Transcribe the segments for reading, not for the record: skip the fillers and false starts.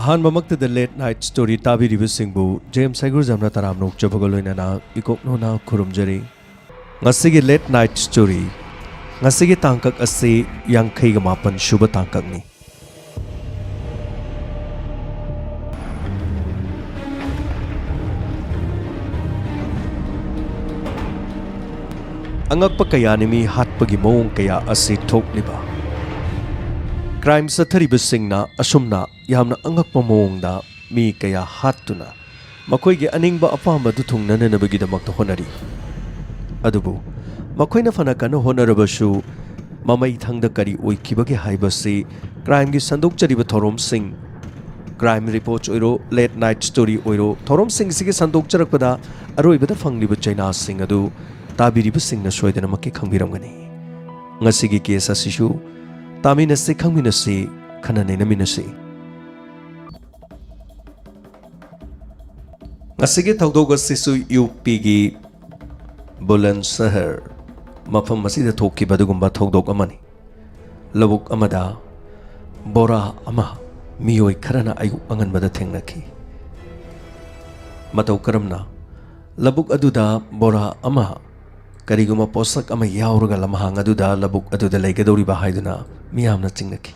ꯑꯍꯥꯟꯕꯃꯛꯇꯗ late night story ꯇꯥꯕꯤꯔꯤꯕꯁꯤꯡꯕꯨ James ꯍꯩꯒ꯭ꯔꯨꯖꯝꯅ ꯇꯔꯥꯝꯅ ꯑꯣꯛꯆꯕꯒ ꯂꯣꯏꯅꯅ ꯏꯀꯣꯛꯅꯣꯅ ꯈꯨꯔꯨꯝꯖꯔꯤ ꯉꯁꯤꯒꯤ ꯂꯦꯠ ꯅꯥꯏꯠ ꯁ꯭ꯇꯣꯔꯤ ꯉꯁꯤꯒꯤ ꯇꯥꯡꯀꯛ ꯑꯁꯤ 58 ꯁꯨꯕ ꯇꯥꯡꯀꯛꯅꯤ ꯑꯉꯛꯄ ꯀꯌꯥꯅꯤ ꯃꯤ ꯍꯥꯠꯄꯒꯤ ꯃꯑꯣꯡ ꯀꯌꯥ ꯑꯁꯤ ꯊꯣꯛꯂꯤꯕ ꯀ꯭ꯔꯥꯏꯝ ꯆꯠꯊꯔꯤꯕꯁꯤꯡꯅ ꯑꯁꯨꯝꯅ ꯌꯥꯝꯅ ꯑꯉꯛꯄ ꯃꯑꯣꯡꯗ ꯃꯤ ꯀꯌꯥ ꯍꯥꯠꯇꯨꯅ ꯃꯈꯣꯏꯒꯤ ꯑꯅꯤꯡꯕ ꯑꯄꯥꯝꯕꯗꯨ ꯊꯨꯡꯅꯅꯕꯒꯤꯗꯃꯛꯇ ꯍꯣꯠꯅꯔꯤ ꯑꯗꯨꯕꯨ ꯃꯈꯣꯏꯅ ꯐꯅ ꯀꯟꯅ ꯍꯣꯠꯅꯔꯕꯁꯨ ꯃꯃꯩ ꯊꯪꯗ ꯀꯔꯤ ꯑꯣꯏꯈꯤꯕꯒꯦ ꯍꯥꯏꯕꯁꯤ ꯀ꯭ꯔꯥꯏꯝꯒꯤ ꯁꯟꯗꯣꯛꯆꯔꯤꯕ ꯊꯧꯔꯝꯁꯤꯡ ꯀ꯭ꯔꯥꯏꯝ ꯔꯤꯄꯣꯔꯠꯁ ꯑꯣꯏꯔꯣ ꯂꯦꯠ ꯅꯥꯏꯠ ꯁ꯭ꯇꯣꯔꯤ ꯑꯣꯏꯔꯣ ꯊꯧꯔꯝꯁꯤꯡꯁꯤꯒꯤ ꯁꯟꯗꯣꯛꯆꯔꯛꯄꯗ ꯑꯔꯣꯏꯕꯗ ꯐꯪꯂꯤꯕ ꯆꯩꯅꯥꯁꯤꯡ ꯑꯗꯨ ꯇꯥꯕꯤꯔꯤꯕꯁꯤꯡꯅ ꯁꯣꯏꯗꯅꯃꯛꯀꯤ ꯈꯪꯕꯤꯔꯝꯒꯅꯤ ꯉꯁꯤꯒꯤ ꯀꯦꯁ ꯑꯁꯤꯁꯨ ꯇꯥꯃꯤꯟꯅꯁꯤ ꯈꯪꯃꯤꯟꯅꯁꯤ ꯈꯟꯅ ꯅꯩꯅꯃꯤꯟꯅꯁꯤ ꯉꯁꯤꯒꯤ ꯊꯧꯗꯣꯛ ꯑꯁꯤꯁꯨ ꯌꯨꯄꯤꯒꯤ ꯕꯨꯂꯟꯁꯍꯔ ꯃꯐꯝ ꯑꯁꯤꯗ ꯊꯣꯛꯈꯤꯕ ꯑꯗꯨꯒꯨꯝꯕ ꯊꯧꯗꯣꯛ ꯑꯃꯅꯤ ꯂꯧꯕꯨꯛ ꯑꯃꯗ ꯕꯣꯔꯥ ꯑꯃ ꯃꯤꯑꯣꯏ ꯈꯔꯅ ꯑꯌꯨꯛ ꯑꯉꯟꯕꯗ ꯊꯦꯡꯅꯈꯤ ꯃꯇꯧ ꯀꯔꯝꯅ ꯂꯧꯕꯨꯛ ꯑꯗꯨꯗ ꯕꯣꯔꯥ ꯑꯃ ꯀꯔꯤꯒꯨꯝꯕ ꯄꯣꯠꯁꯛ ꯑꯃ ꯌꯥꯎꯔꯒ ꯂꯝꯍꯥꯡ ꯑꯗꯨꯗ ꯂꯧꯕꯨꯛ ꯑꯗꯨꯗ ꯂꯩꯒꯗꯧꯔꯤꯕ ꯍꯥꯏꯗꯨꯅ ꯃꯤꯌꯥꯝꯅ ꯆꯤꯡꯅꯈꯤ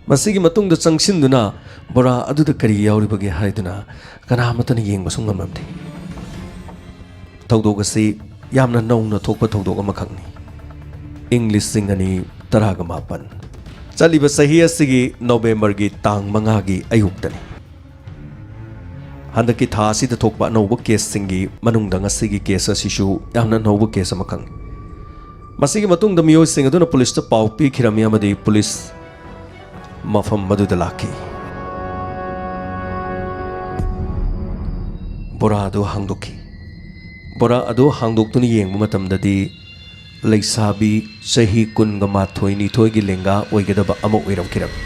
ꯃꯁꯤꯒꯤ ꯃꯇꯨꯡꯗ ꯆꯪꯁꯤꯟꯗꯨꯅ ꯕꯣꯔꯥ ꯑꯗꯨꯗ ꯀꯔꯤ ꯌꯥꯎꯔꯤꯕꯒꯦ ꯍꯥꯏꯗꯨꯅ ꯀꯅꯥꯃꯠꯇꯅ ꯌꯦꯡꯕꯁꯨ ꯉꯝꯂꯝꯗꯦ ꯊꯧꯗꯣꯛ ꯑꯁꯤ ꯌꯥꯝꯅ ꯅꯧꯅ ꯊꯣꯛꯄ ꯊꯧꯗꯣꯛ ꯑꯃꯈꯛꯅꯤ ꯏꯪ 2017 ꯆꯠꯂꯤꯕ ꯆꯍꯤ ꯑꯁꯤꯒꯤ ꯅꯣꯕꯦꯝꯕꯔꯒꯤ ꯇꯥꯡ 5ꯒꯤ ꯑꯌꯨꯛꯇꯅꯤ ꯍꯟꯗꯛꯀꯤ ꯊꯥ ꯑꯁꯤꯗ ꯊꯣꯛꯄ ꯑꯅꯧꯕ ꯀꯦꯁꯁꯤꯡꯒꯤ ꯃꯅꯨꯡꯗ ꯉꯁꯤꯒꯤ ꯀꯦꯁ ꯑꯁꯤꯁꯨ ꯌꯥꯝꯅ ꯅꯧꯕ ꯀꯦꯁ ꯑꯃꯈꯛꯅꯤ ꯃꯁꯤꯒꯤ ꯃꯇꯨꯡꯗ ꯃꯤꯑꯣꯏꯁꯤꯡ ꯑꯗꯨꯅ ꯄꯨꯂꯤꯁꯇ ꯄꯥꯎ ꯄꯤꯈꯤꯔꯝꯃꯤ ꯑꯃꯗꯤ ꯄꯨꯂꯤꯁ ꯃꯐꯝ ꯑꯗꯨꯗ ꯂꯥꯛꯈꯤ ꯕꯣꯔꯥ ꯑꯗꯨ ꯍꯥꯡꯗꯣꯛꯈꯤ ꯕꯣꯔꯥ ꯑꯗꯨ ꯍꯥꯡꯗꯣꯛꯇꯨꯅ ꯌꯦꯡꯕ ꯃꯇꯝꯗꯗꯤ ꯂꯩꯁꯥꯕꯤ ꯆꯍꯤ 12-2ꯒꯤ ꯂꯦꯡꯒꯥ ꯑꯣꯏꯒꯗꯕ ꯑꯃ ꯑꯣꯏꯔꯝꯈꯤꯔꯝꯃꯤ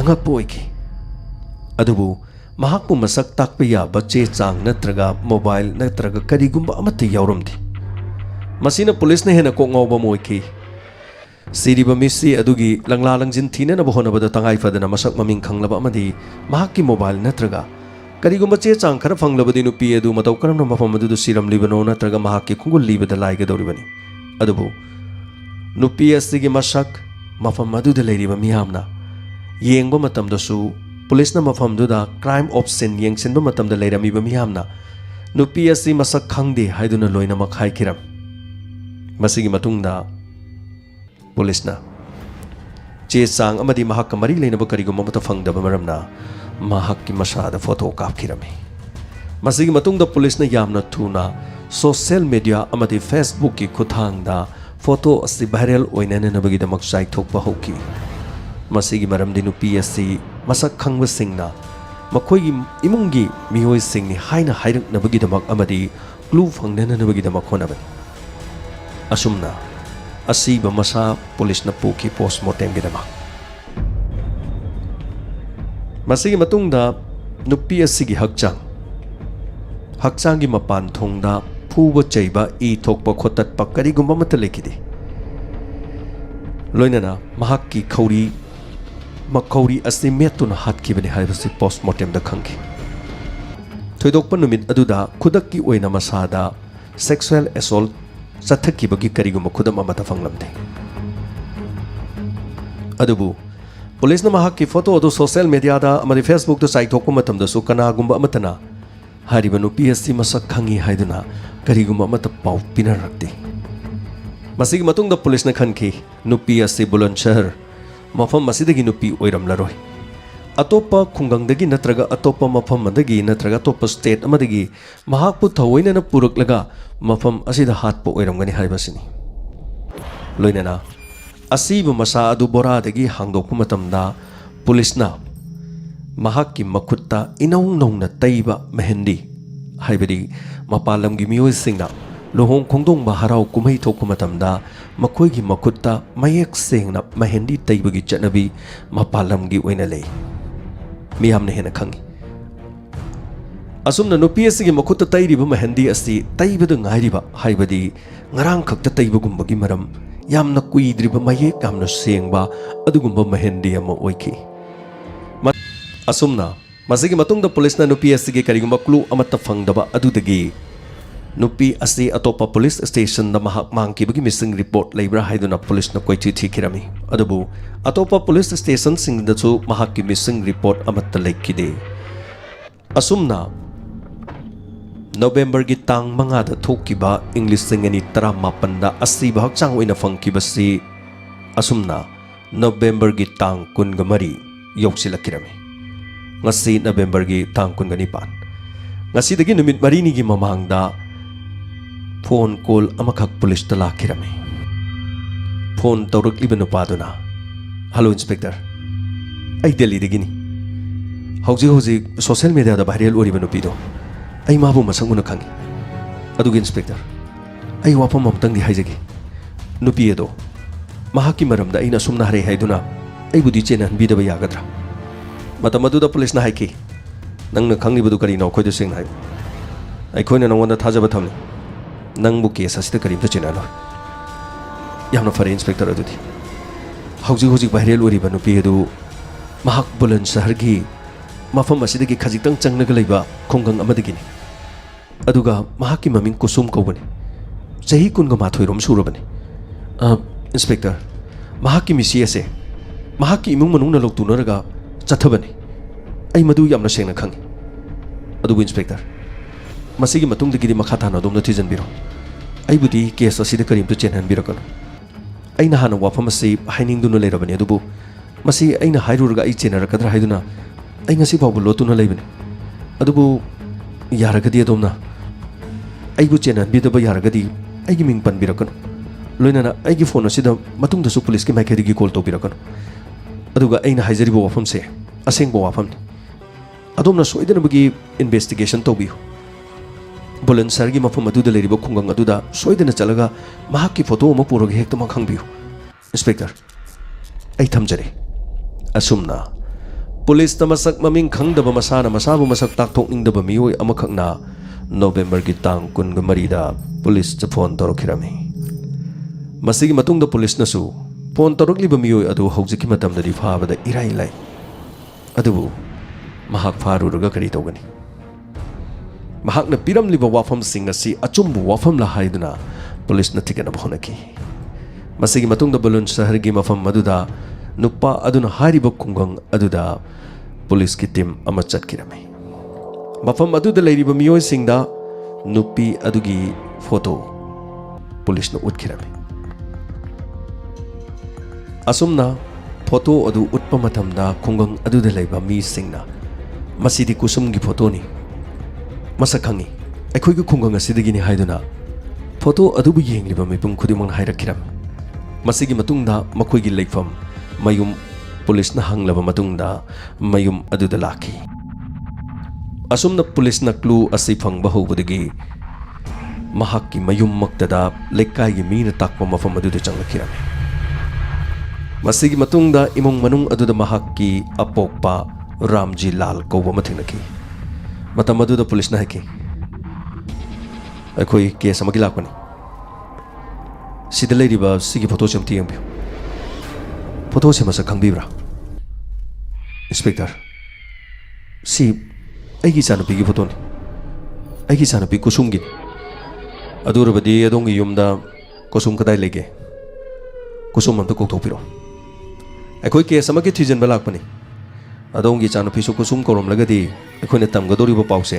ꯑꯉꯛꯄ ꯑꯣꯏꯈꯤ ꯑꯗꯨꯕꯨ ꯃꯍꯥꯛꯄꯨ ꯃꯁꯛ ꯇꯥꯛꯄ ꯌꯥꯕ ꯆꯦ ꯆꯥꯡ ꯅꯠꯇ꯭ꯔꯒ ꯃꯣꯕꯥꯏꯜ ꯅꯠꯇ꯭ꯔꯒ ꯀꯔꯤꯒꯨꯝꯕ ꯑꯃꯠꯇ ꯌꯥꯎꯔꯝꯗꯦ ꯃꯁꯤꯅ ꯄꯨꯂꯤꯁꯅ ꯍꯦꯟꯅ ꯀꯣꯛ ꯉꯥꯎꯕ ꯑꯃ ꯑꯣꯏꯈꯤ ꯁꯤꯔꯤꯕ ꯃꯤꯁꯤ ꯑꯗꯨꯒꯤ ꯂꯪꯂꯥ ꯂꯪꯖꯤꯟ ꯊꯤꯅꯅꯕ ꯍꯣꯠꯅꯕꯗ ꯇꯉꯥꯏꯐꯗꯅ ꯃꯁꯛ ꯃꯃꯤꯡ ꯈꯪꯂꯕ ꯑꯃꯗꯤ ꯃꯍꯥꯛꯀꯤ ꯃꯣꯕꯥꯏꯜ ꯅꯠꯇ꯭ꯔꯒ ꯀꯔꯤꯒꯨꯝꯕ ꯆꯦ ꯆꯥꯡ ꯈꯔ ꯐꯪꯂꯕꯗꯤ ꯅꯨꯄꯤ ꯑꯗꯨ ꯃꯇꯧ ꯀꯔꯝꯅ ꯃꯐꯝ ꯑꯗꯨꯗ ꯁꯤꯔꯝꯂꯤꯕꯅꯣ ꯅꯠꯇ꯭ꯔꯒ ꯃꯍꯥꯛꯀꯤ ꯈꯣꯡꯒꯨꯜ ꯂꯤꯕꯗ ꯂꯥꯏꯒꯗꯧꯔꯤꯕꯅꯤ ꯑꯗꯨꯕꯨ ꯅꯨꯄꯤ ꯑꯁꯤꯒꯤ ꯃꯁꯛ ꯃꯐꯝ ꯑꯗꯨꯗ ꯂꯩꯔꯤꯕ ꯃꯤꯌꯥꯝꯅ ꯌꯦꯡꯕ ꯃꯇꯝꯗꯁꯨ ꯄꯨꯂꯤꯁꯅ ꯃꯐꯝꯗꯨꯗ ꯀ꯭ꯔꯥꯏꯝ ꯑꯣꯞꯁꯤꯟ ꯌꯦꯡꯁꯤꯟꯕ ꯃꯇꯝꯗ ꯂꯩꯔꯝꯃꯤꯕ ꯃꯤꯌꯥꯝꯅ ꯅꯨꯄꯤ ꯑꯁꯤ ꯃꯁꯛ ꯈꯪꯗꯦ ꯍꯥꯏꯗꯨꯅ ꯂꯣꯏꯅꯃꯛ ꯍꯥꯏꯈꯤꯔꯝꯃꯤ ꯃꯁꯤꯒꯤ ꯃꯇꯨꯡꯗ ꯄꯨꯂꯤꯁꯅ ꯆꯦ ꯆꯥꯡ ꯑꯃꯗꯤ ꯃꯍꯥꯛꯀ ꯃꯔꯤ ꯂꯩꯅꯕ ꯀꯔꯤꯒꯨꯝꯕ ꯑꯃꯠꯇ ꯐꯪꯗꯕ ꯃꯔꯝꯅ ꯃꯍꯥꯛꯀꯤ ꯃꯁꯥꯗ ꯐꯣꯇꯣ ꯀꯥꯞꯈꯤꯔꯝꯃꯤ ꯃꯁꯤꯒꯤ ꯃꯇꯨꯡꯗ ꯄꯨꯂꯤꯁꯅ ꯌꯥꯝꯅ ꯊꯨꯅ ꯁꯣꯁꯤꯌꯦꯜ ꯃꯤꯗꯤꯌా ꯑꯃꯗꯤ ꯐꯦꯁꯕꯨꯛꯀꯤ ꯈꯨꯠꯊꯥꯡꯗ ꯐꯣꯇꯣ ꯑꯁꯤ ꯚꯥꯏꯔꯦꯜ ꯑꯣꯏꯅꯅꯕꯒꯤꯗꯃꯛ ꯆꯥꯏꯊꯣꯛꯄ ꯍꯧꯈꯤ ꯃꯁꯤꯒꯤ ꯃꯔꯝꯗꯤ ꯅꯨꯄꯤ ꯑꯁꯤ ꯃꯁꯛ ꯈꯪꯕꯁꯤꯡꯅ ꯃꯈꯣꯏꯒꯤ ꯏꯃꯨꯡꯒꯤ ꯃꯤꯑꯣꯏꯁꯤꯡꯅꯤ ꯍꯥꯏꯅ ꯍꯥꯏꯔꯛꯅꯕꯒꯤꯗꯃꯛ ꯑꯃꯗꯤ ꯀ꯭ꯂꯨ ꯐꯪꯅꯅꯕꯒꯤꯗꯃꯛ ꯍꯣꯠꯅꯕꯅꯤ ꯑꯁꯨꯝꯅ ꯑꯁꯤꯕ ꯃꯁꯥ ꯄꯨꯂꯤꯁꯅ ꯄꯨꯈꯤ ꯄꯣꯁꯠꯃꯣꯔꯇꯦꯝꯒꯤꯗꯃꯛ ꯃꯁꯤꯒꯤ ꯃꯇꯨꯡꯗ ꯅꯨꯄꯤ ꯑꯁꯤꯒꯤ ꯍꯛꯆꯥꯡꯒꯤ ꯃꯄꯥꯟ ꯊꯣꯡꯗ ꯐꯨꯕ ꯆꯩꯕ ꯏ ꯊꯣꯛꯄ ꯈꯣꯠꯇꯠꯄ ꯀꯔꯤꯒꯨꯝꯕ ꯑꯃꯠꯇ ꯂꯩꯈꯤꯗꯦ ꯂꯣꯏꯅꯅ ꯃꯍꯥꯛꯀꯤ ꯃꯈꯧꯔꯤ ꯑꯁꯤ ꯃꯦꯠꯇꯨꯅ ꯍꯥꯠꯈꯤꯕꯅꯤ ꯍꯥꯏꯕꯁꯤ ꯄꯣꯁꯠꯃꯣꯔꯇꯦꯝꯗ ꯈꯪꯈꯤ ꯊꯣꯏꯗꯣꯛꯄ ꯅꯨꯃꯤꯠ ꯑꯗꯨꯗ ꯈꯨꯗꯛꯀꯤ ꯑꯣꯏꯅ ꯃꯁꯥꯗ ꯁꯦꯛꯁꯨꯑꯦꯜ ꯑꯦꯁꯣꯜꯠ ꯆꯠꯊꯈꯤꯕꯒꯤ ꯀꯔꯤꯒꯨꯝꯕ ꯈꯨꯗꯝ ꯑꯃꯠꯇ ꯐꯪꯂꯝꯗꯦ ꯑꯗꯨꯕꯨ ꯄꯨꯂꯤꯁꯅ ꯃꯍꯥꯛꯀꯤ ꯐꯣꯇꯣ ꯑꯗꯨ ꯁꯣꯁꯤꯌꯦꯜ ꯃꯤꯗꯤꯌꯥꯗ ꯑꯃꯗꯤ ꯐꯦꯁꯕꯨꯛꯇ ꯆꯥꯏꯊꯣꯛꯄ ꯃꯇꯝꯗꯁꯨ ꯀꯅꯥꯒꯨꯝꯕ ꯑꯃꯠꯇꯅ ꯍꯥꯏꯔꯤꯕ ꯅꯨꯄꯤ ꯑꯁꯤ ꯃꯁꯛ ꯈꯪꯉꯤ ꯍꯥꯏꯗꯨꯅ ꯀꯔꯤꯒꯨꯝꯕ ꯑꯃꯠꯇ ꯄꯥꯎ ꯄꯤꯅꯔꯛꯇꯦ ꯃꯁꯤꯒꯤ ꯃꯇꯨꯡꯗ ꯄꯨꯂꯤꯁꯅ ꯈꯟꯈꯤ ꯅꯨꯄꯤ ꯑꯁꯤ ꯕꯨꯂꯟꯁꯍꯔ ꯃꯐꯝ ꯑꯁꯤꯗꯒꯤ ꯅꯨꯄꯤ ꯑꯣꯏꯔꯝꯂꯔꯣꯏ ꯑꯇꯣꯞꯄ ꯈꯨꯡꯒꯪꯗꯒꯤ ꯅꯠꯇ꯭ꯔꯒ ꯑꯇꯣꯞꯄ ꯃꯐꯝ ꯑꯃꯗꯒꯤ ꯅꯠꯇ꯭ꯔꯒ ꯑꯇꯣꯞꯄ ꯁ꯭ꯇꯦꯠ ꯑꯃꯗꯒꯤ ꯃꯍꯥꯛꯄꯨ ꯊꯑꯣꯏꯅ ꯄꯨꯔꯛꯂꯒ ꯃꯐꯝ ꯑꯁꯤꯗ ꯍꯥꯠꯄ ꯑꯣꯏꯔꯝꯒꯅꯤ ꯍꯥꯏꯕꯁꯤꯅꯤ ꯂꯣꯏꯅꯅ ꯑꯁꯤꯕ ꯃꯁꯥ ꯑꯗꯨ ꯕꯣꯔꯥꯗꯒꯤ ꯍꯥꯡꯗꯣꯛꯄ ꯃꯇꯝꯗ ꯄꯨꯂꯤꯁꯅ ꯃꯍꯥꯛꯀꯤ ꯃꯈꯨꯠꯇ ꯏꯅꯧ ꯅꯧꯅ ꯇꯩꯕ ꯃꯦꯍꯦꯟꯗꯤ ꯍꯥꯏꯕꯗꯤ ꯃꯄꯥꯟ ꯂꯝꯒꯤ ꯃꯤꯑꯣꯏꯁꯤꯡꯅ ꯂꯨꯍꯣꯡ ꯈꯣꯡꯗꯣꯡꯕ ꯍꯔꯥꯎ ꯀꯨꯝꯍꯩ ꯊꯣꯛꯄ ꯃꯇꯝꯗ ꯃꯈꯣꯏꯒꯤ ꯃꯈꯨꯠꯇ ꯃꯌꯦꯛ ꯁꯦꯡꯅ ꯃꯦꯍꯦꯟꯗꯤ ꯇꯩꯕꯒꯤ ꯆꯠꯅꯕꯤ ꯃꯄꯥꯟ ꯂꯝꯒꯤ ꯑꯣꯏꯅ ꯂꯩ ꯃꯤꯌꯥꯝꯅ ꯍꯦꯟꯅ ꯈꯪꯉꯤ ꯑꯁꯨꯝꯅ ꯅꯨꯄꯤ ꯑꯁꯤꯒꯤ ꯃꯈꯨꯠꯇ ꯇꯩꯔꯤꯕ ꯃꯦꯍꯦꯟꯗꯤ ꯑꯁꯤ ꯇꯩꯕꯗ ꯉꯥꯏꯔꯤꯕ ꯍꯥꯏꯕꯗꯤ ꯉꯔꯥꯡ ꯈꯛꯇ ꯇꯩꯕꯒꯨꯝꯕꯒꯤ ꯃꯔꯝ ꯌꯥꯝꯅ ꯀꯨꯏꯗ꯭ꯔꯤꯕ ꯃꯌꯦꯛ ꯌꯥꯝꯅ ꯁꯦꯡꯕ ꯑꯗꯨꯒꯨꯝꯕ ꯃꯦꯍꯦꯟꯗꯤ ꯑꯃ ꯑꯣꯏꯈꯤ असुमना मसिगी मतुंगदा पुलिसना नुपी असिगी करिगुंबा क्लू अमत्ता फंगदबा अदुदगी नुपी असी अतोपा पुलिस स्टेशन दा महाक मांगकिबगी मिसिंग रिपोर्ट लेब्रा हाइदुना पुलिसना कोइथि थिखिरमी अदुबु अतोपा पुलिस स्टेशन सिंगदसु महाकि मिसिंग रिपोर्ट अमत्ता लेखिदे असुमना नवंबर की तांग मंगादा थोकिबा इंग्लिश सिंगनी तरा मापनदा असी हक्चांग ओइना फंगकिबसी असुमना नवंबर की तांग कुनगमरी यौसिलकिरमी ngasi November gi tang kun gani pan ngasi dagi numit marini gi mamangda phone call amakhak police ta lakhirame phone tawruk libanu paduna hello inspector ai delhi dagi ni hauji social media da viral ori banu pido ai mabu masanguna khangi adugi inspector ai wapam amtang di haijagi nupi edo mahaki maramda aina sumna hare haiduna ai budi chenan bidaba yagadra मतमदुदा police ना हाइकी नंगना खंगिबदु करिनो खोइदु सिंग high आइखोइना नंगोंदा थाजबा थमनि नंगबु case असिदा करिमता चिनालो यामना फरे inspector अदुदि हौजी viral ओरिबा नुपि अदु महाक बुलन शहर की मफम असिदगी खजितंग चंगनगा लैबा खुंगंग अमदगिनि अदुगा महाकी ममिंग कुसुम कौबनि चही कुनगा माथोइरोम सुरबनि inspector महाकी मिसी असे महाकी इमुंग मनुंगना लोक्तुनरगा चथबनी आई मधु यामना सेंगना खंगी अदुबु इंस्पेक्टर मसिगी मतुंगदगिदि मखा थाना दोमना थिजनबिरो आइबुदि केस असिदा करिमतु चेनहनबिरकनो आइना हाना वाफम असि हाइनिंगदुना लेरबनी अदुबु मसि आइना हाइरुरगा आई चेनरकदरा हाइदुना आई ngasi फावबु लोतुना लेबनी अदुबु यारगदि अदोमना आइबु चेनहनबिदबा यारगदि आइगी मिंग पनबिरकनो लोइनाना आइगी फोन असिदा मतुंगदसु पुलिस की माइकेदगी कॉल तौबिरकनो अदुगा अइना हाइजरिबो वाफम से असेंगबो वाफमनि अदोमना सोइदनबगी इन्वेस्टिगेशन तौबियु बुलन सरगी मफम अदुदा लेरिबो खुंगंग अदुदा सोइदना चलगा महाकी फोटो अमा पुरगे हेक्तमा खंगबियु इंस्पेक्टर आई थमजरे असुमना पुलिस तमसक ममिंग खंगदबा मसाना मसाबु मसक ताकथोकनिंगदबा मियोय अमखकना नवंबर की तांग कुनग मरीदा पुलिस च फोन तौरखिरमी मसिगी मतुंगदा पुलिस नसु फोन तौरक्लिबा मियोय अदु हौजिकी मतमददि फाबदा इराई लाई अदुबु महाक फारुरगा करी तौगनी महाकना पिरमलिबा वाफमसिंग असि अचुम्बु वाफमला हाइदुना पुलिस न थिगनबा होनकी मसिगी मतुंगदा बुलन शहर की मफम मदुदा नुपा अदुना हारिबा खुंगंग अदुदा पुलिस की टीम अमा चटकिरमी मफम अदुदा लेरिबा मियोय सिंगदा नुपी अदुगी फोटो पुलिस न उठकिरमी असुमना फोटो अदु उत्पा मतमदा खुंगंग अदुदा लेबा मी सिंगना मसिदी कुसुमगी फोटोनी मसखंगी अखोइगी खुंगंग असिदगिनी हाइदुना फोटो अदुबु येंगलिबा मिपुम खुदिमंग हाइरकिरम मसिगी मतुंगदा मखोइगी लेखफम मयुम पुलिसना हंगलबा मतुंगदा मयुम अदुदा लाखी असुमना पुलिसना क्लू असि फंगबा होबदगी महाकी मयुम मक्तदा लेकाइगी मीना ताकपा मफम अदुदा चंगलकिरम मसिगी मतुंगदा इमुंग मनुंग अदुदा महाकी अपोकपा रामजी लाल कौबा मथिंगनकी मतम अदुदा पुलिसना हाइकी अखोई केस अमगी लाकपनी सिदा लेरिबा सिगी फोटो सेमती यंबियो फोटो से मसक खंगबिब्रा इंस्पेक्टर सी आइगी चानुपीगी फोटोनी आइगी चानुपी कुसुमगी अदुरबदी अदोंगी युमदा कुसुम कदाई लेगे कुसुम अमता कौथोकपिरो अखोई केस अमगी थिजनबा लाकपनी अदोंगी चानुपीसु कुसुम कौरमलगदी अखोइना तमगदोरिबा पाउसे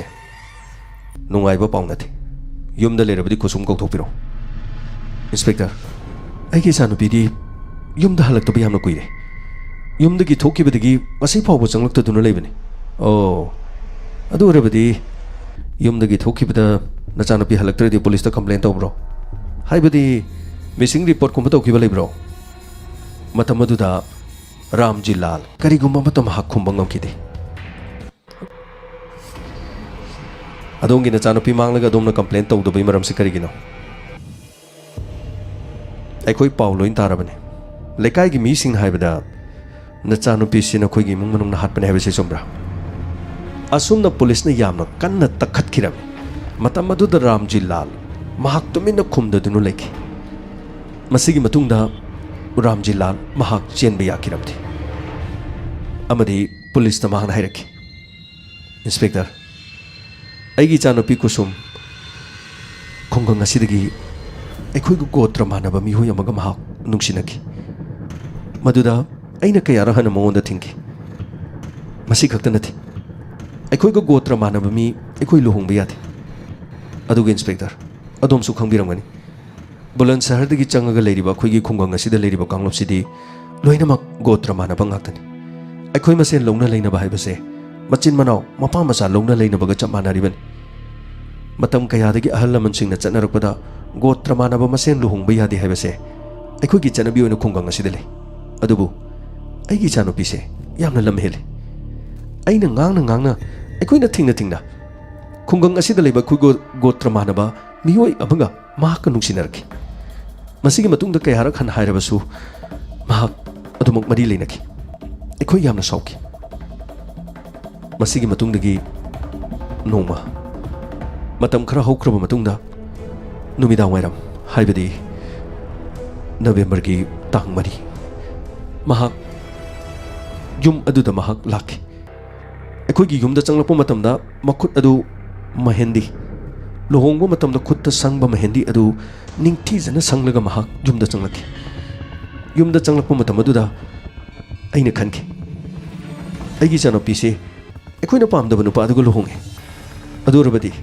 नुंगाइबा पाउ नथि युमदा लेरबदी कुसुम कौथोकपिरो इंस्पेक्टर आइगी चानुपीदी युमदा हलक्तबा यामना कुइरे युमदगी थोकिबदगी ngasi फावबो चंगलक्तदुना लेबनी ओ अदु ओरबदी युमदगी थोकिबदा नचानुपी हलक्तरदी पुलिस कंप्लेन तौब्रो हाइबदी मिसिंग रिपोर्ट कुंबा तौकिबा लेब्रो मतमदुदा रामजी लाल करिगुम्बा मतम हाखुम्बा ngamkide अदोंगी नचानुपी मांगलगा अदोमना कंप्लेन तौदबई मरमसे करिगिनो अखोई पाउ लोइन तारबने लेकाइगी मीसिंग हाइबदा नचानुपीसिना खोइगी इमुंग मनुंगना हाटपने हाइबसे सोमब्रा असुमना पुलिसना यामना कन्ना तखतखिरम मतम अदुदा रामजी लाल महाक तुमिना खुमददुनु लेखि मसिगी मतुंगदा रामजी लाल महाक चेनबा याखिरमथि अमदी पुलिस ꯃꯍꯥꯛꯅ ꯍꯥꯏꯔꯛꯈꯤ, "ꯏꯟꯁꯄꯦꯛꯇꯔ, ꯑꯩꯒꯤ ꯏꯆꯥꯅꯨꯄꯤ ꯀꯨꯁꯨꯝ ꯈꯨꯡꯒꯪ ꯑꯁꯤꯗꯒꯤ ꯑꯩꯈꯣꯏꯒ ꯒꯣꯇ꯭ꯔ ꯃꯥꯟꯅꯕ ꯃꯤꯑꯣꯏ ꯑꯃꯒ ꯃꯍꯥꯛ ꯅꯨꯡꯁꯤꯅꯈꯤ꯫ ꯃꯗꯨꯗ ꯑꯩꯅ ꯀꯌꯥꯔꯛ ꯍꯟꯅ ꯃꯉꯣꯟꯗ ꯊꯤꯡꯈꯤ꯫ ꯃꯁꯤ ꯈꯛꯇ ꯅꯠꯇꯦ, ꯑꯩꯈꯣꯏꯒ ꯒꯣꯇ꯭ꯔ ꯃꯥꯟꯅꯕ ꯃꯤ ꯑꯩꯈꯣꯏ ꯂꯨꯍꯣꯡꯕ ꯌꯥꯗꯦ꯫ ꯑꯗꯨꯒ ꯏꯟꯁꯄꯦꯛꯇꯔ, ꯑꯗꯣꯝꯁꯨ ꯈꯪꯕꯤꯔꯝꯒꯅꯤ, ꯕꯨꯂꯟ ꯁꯍꯔꯗꯒꯤ ꯆꯪꯉꯒ ꯂꯩꯔꯤꯕ ꯑꯩꯈꯣꯏꯒꯤ ꯈꯨꯡꯒꯪ ꯑꯁꯤꯗ ꯂꯩꯔꯤꯕ ꯀꯥꯡꯂꯨꯞꯁꯤꯗꯤ ꯂꯣꯏꯅꯃꯛ ꯒꯣꯇ꯭ꯔ ꯃꯥꯟꯅꯕ ꯉꯥꯛꯇꯅꯤ꯫ ꯑꯩꯈꯣꯏ ꯃꯁꯦꯟ ꯂꯧꯅ ꯂꯩꯅꯕ ꯍꯥꯏꯕꯁꯦ ꯃꯆꯤꯟ ꯃꯅꯥꯎ ꯃꯄꯥ ꯃꯆꯥ ꯂꯧꯅ ꯂꯩꯅꯕꯒ ꯆꯞ ꯃꯥꯟꯅꯔꯤꯕꯅꯤ꯫ ꯃꯇꯝ ꯀꯌꯥꯗꯒꯤ ꯑꯍꯜ ꯂꯃꯟꯁꯤꯡꯅ ꯆꯠꯅꯔꯛꯄꯗ ꯒꯣꯇ꯭ꯔ ꯃꯥꯟꯅꯕ ꯃꯁꯦꯟ ꯂꯨꯍꯣꯡꯕ ꯌꯥꯗꯦ ꯍꯥꯏꯕꯁꯦ ꯑꯩꯈꯣꯏꯒꯤ ꯆꯠꯅꯕꯤ ꯑꯣꯏꯅ ꯈꯨꯡꯒꯪ ꯑꯁꯤꯗ ꯂꯩ꯫ ꯑꯗꯨꯕꯨ ꯑꯩꯒꯤ ꯏꯆꯥꯅꯨꯄꯤꯁꯦ ꯌꯥꯝꯅ ꯂꯝ ꯍꯦꯜꯂꯤ꯫ ꯑꯩꯅ ꯉꯥꯡꯅ ꯑꯩꯈꯣꯏꯅ ꯊꯤꯡꯅ ꯈꯨꯡꯒꯪ ꯑꯁꯤꯗ ꯂꯩꯕ ꯑꯩꯈꯣꯏ ꯒꯣꯇ꯭ꯔ ꯃꯥꯟꯅꯕ ꯃꯤꯑꯣꯏ ꯑꯃꯒ ꯃꯍꯥꯛꯀ ꯅꯨꯡꯁꯤꯅꯔꯛꯈꯤ꯫ ꯃꯁꯤꯒꯤ ꯃꯇꯨꯡꯗ ꯀꯌꯥꯔꯛ ꯍꯟꯅ ꯍꯥꯏꯔꯕꯁꯨ ꯃꯍꯥꯛ ꯑꯗꯨꯃꯛ ꯃꯔꯤ ꯂꯩꯅꯈꯤ꯫ ꯑꯩꯈꯣꯏ ꯌꯥꯝꯅ ꯁꯥꯎꯈꯤ꯫ ꯃꯁꯤꯒꯤ ꯃꯇꯨꯡꯗꯒꯤ ꯅꯣꯡꯃ ꯃꯇꯝ ꯈꯔ ꯍꯧꯈ꯭ꯔꯕ ꯃꯇꯨꯡꯗ ꯅꯨꯃꯤꯗꯥꯡꯋꯥꯏꯔꯝ, ꯍꯥꯏꯕꯗꯤ ꯅꯕꯦꯝꯕꯔꯒꯤ ꯇꯥꯡ 4, ꯃꯍꯥꯛ ꯌꯨꯝ ꯑꯗꯨꯗ ꯃꯍꯥꯛ ꯂꯥꯛꯈꯤ꯫ ꯑꯩꯈꯣꯏꯒꯤ ꯌꯨꯝꯗ ꯆꯪꯂꯛꯄ ꯃꯇꯝꯗ ꯃꯈꯨꯠ ꯑꯗꯨ ꯃꯍꯦꯟꯗꯤ, ꯂꯨꯍꯣꯡꯕ ꯃꯇꯝꯗ ꯈꯨꯠꯇ ꯁꯪꯕ ꯃꯍꯦꯟꯗꯤ ꯑꯗꯨ ꯅꯤꯡꯊꯤꯖꯅ ꯁꯪꯂꯒ ꯃꯍꯥꯛ ꯌꯨꯝꯗ ꯆꯪꯂꯛꯈꯤ꯫ ꯌꯨꯝꯗ ꯆꯪꯂꯛꯄ ꯃꯇꯝ ꯑꯗꯨꯗ ꯑꯩꯅ ꯈꯟꯈꯤ, ꯑꯩꯒꯤ ꯏꯆꯥꯅꯨꯄꯤꯁꯤ ꯑꯩꯈꯣꯏꯅ ꯄꯥꯝꯗꯕ ꯅꯨꯄꯥ ꯑꯗꯨꯒ ꯂꯨꯍꯣꯡꯉꯦ꯫ ꯑꯗꯨ ꯑꯣꯏꯔꯕꯗꯤ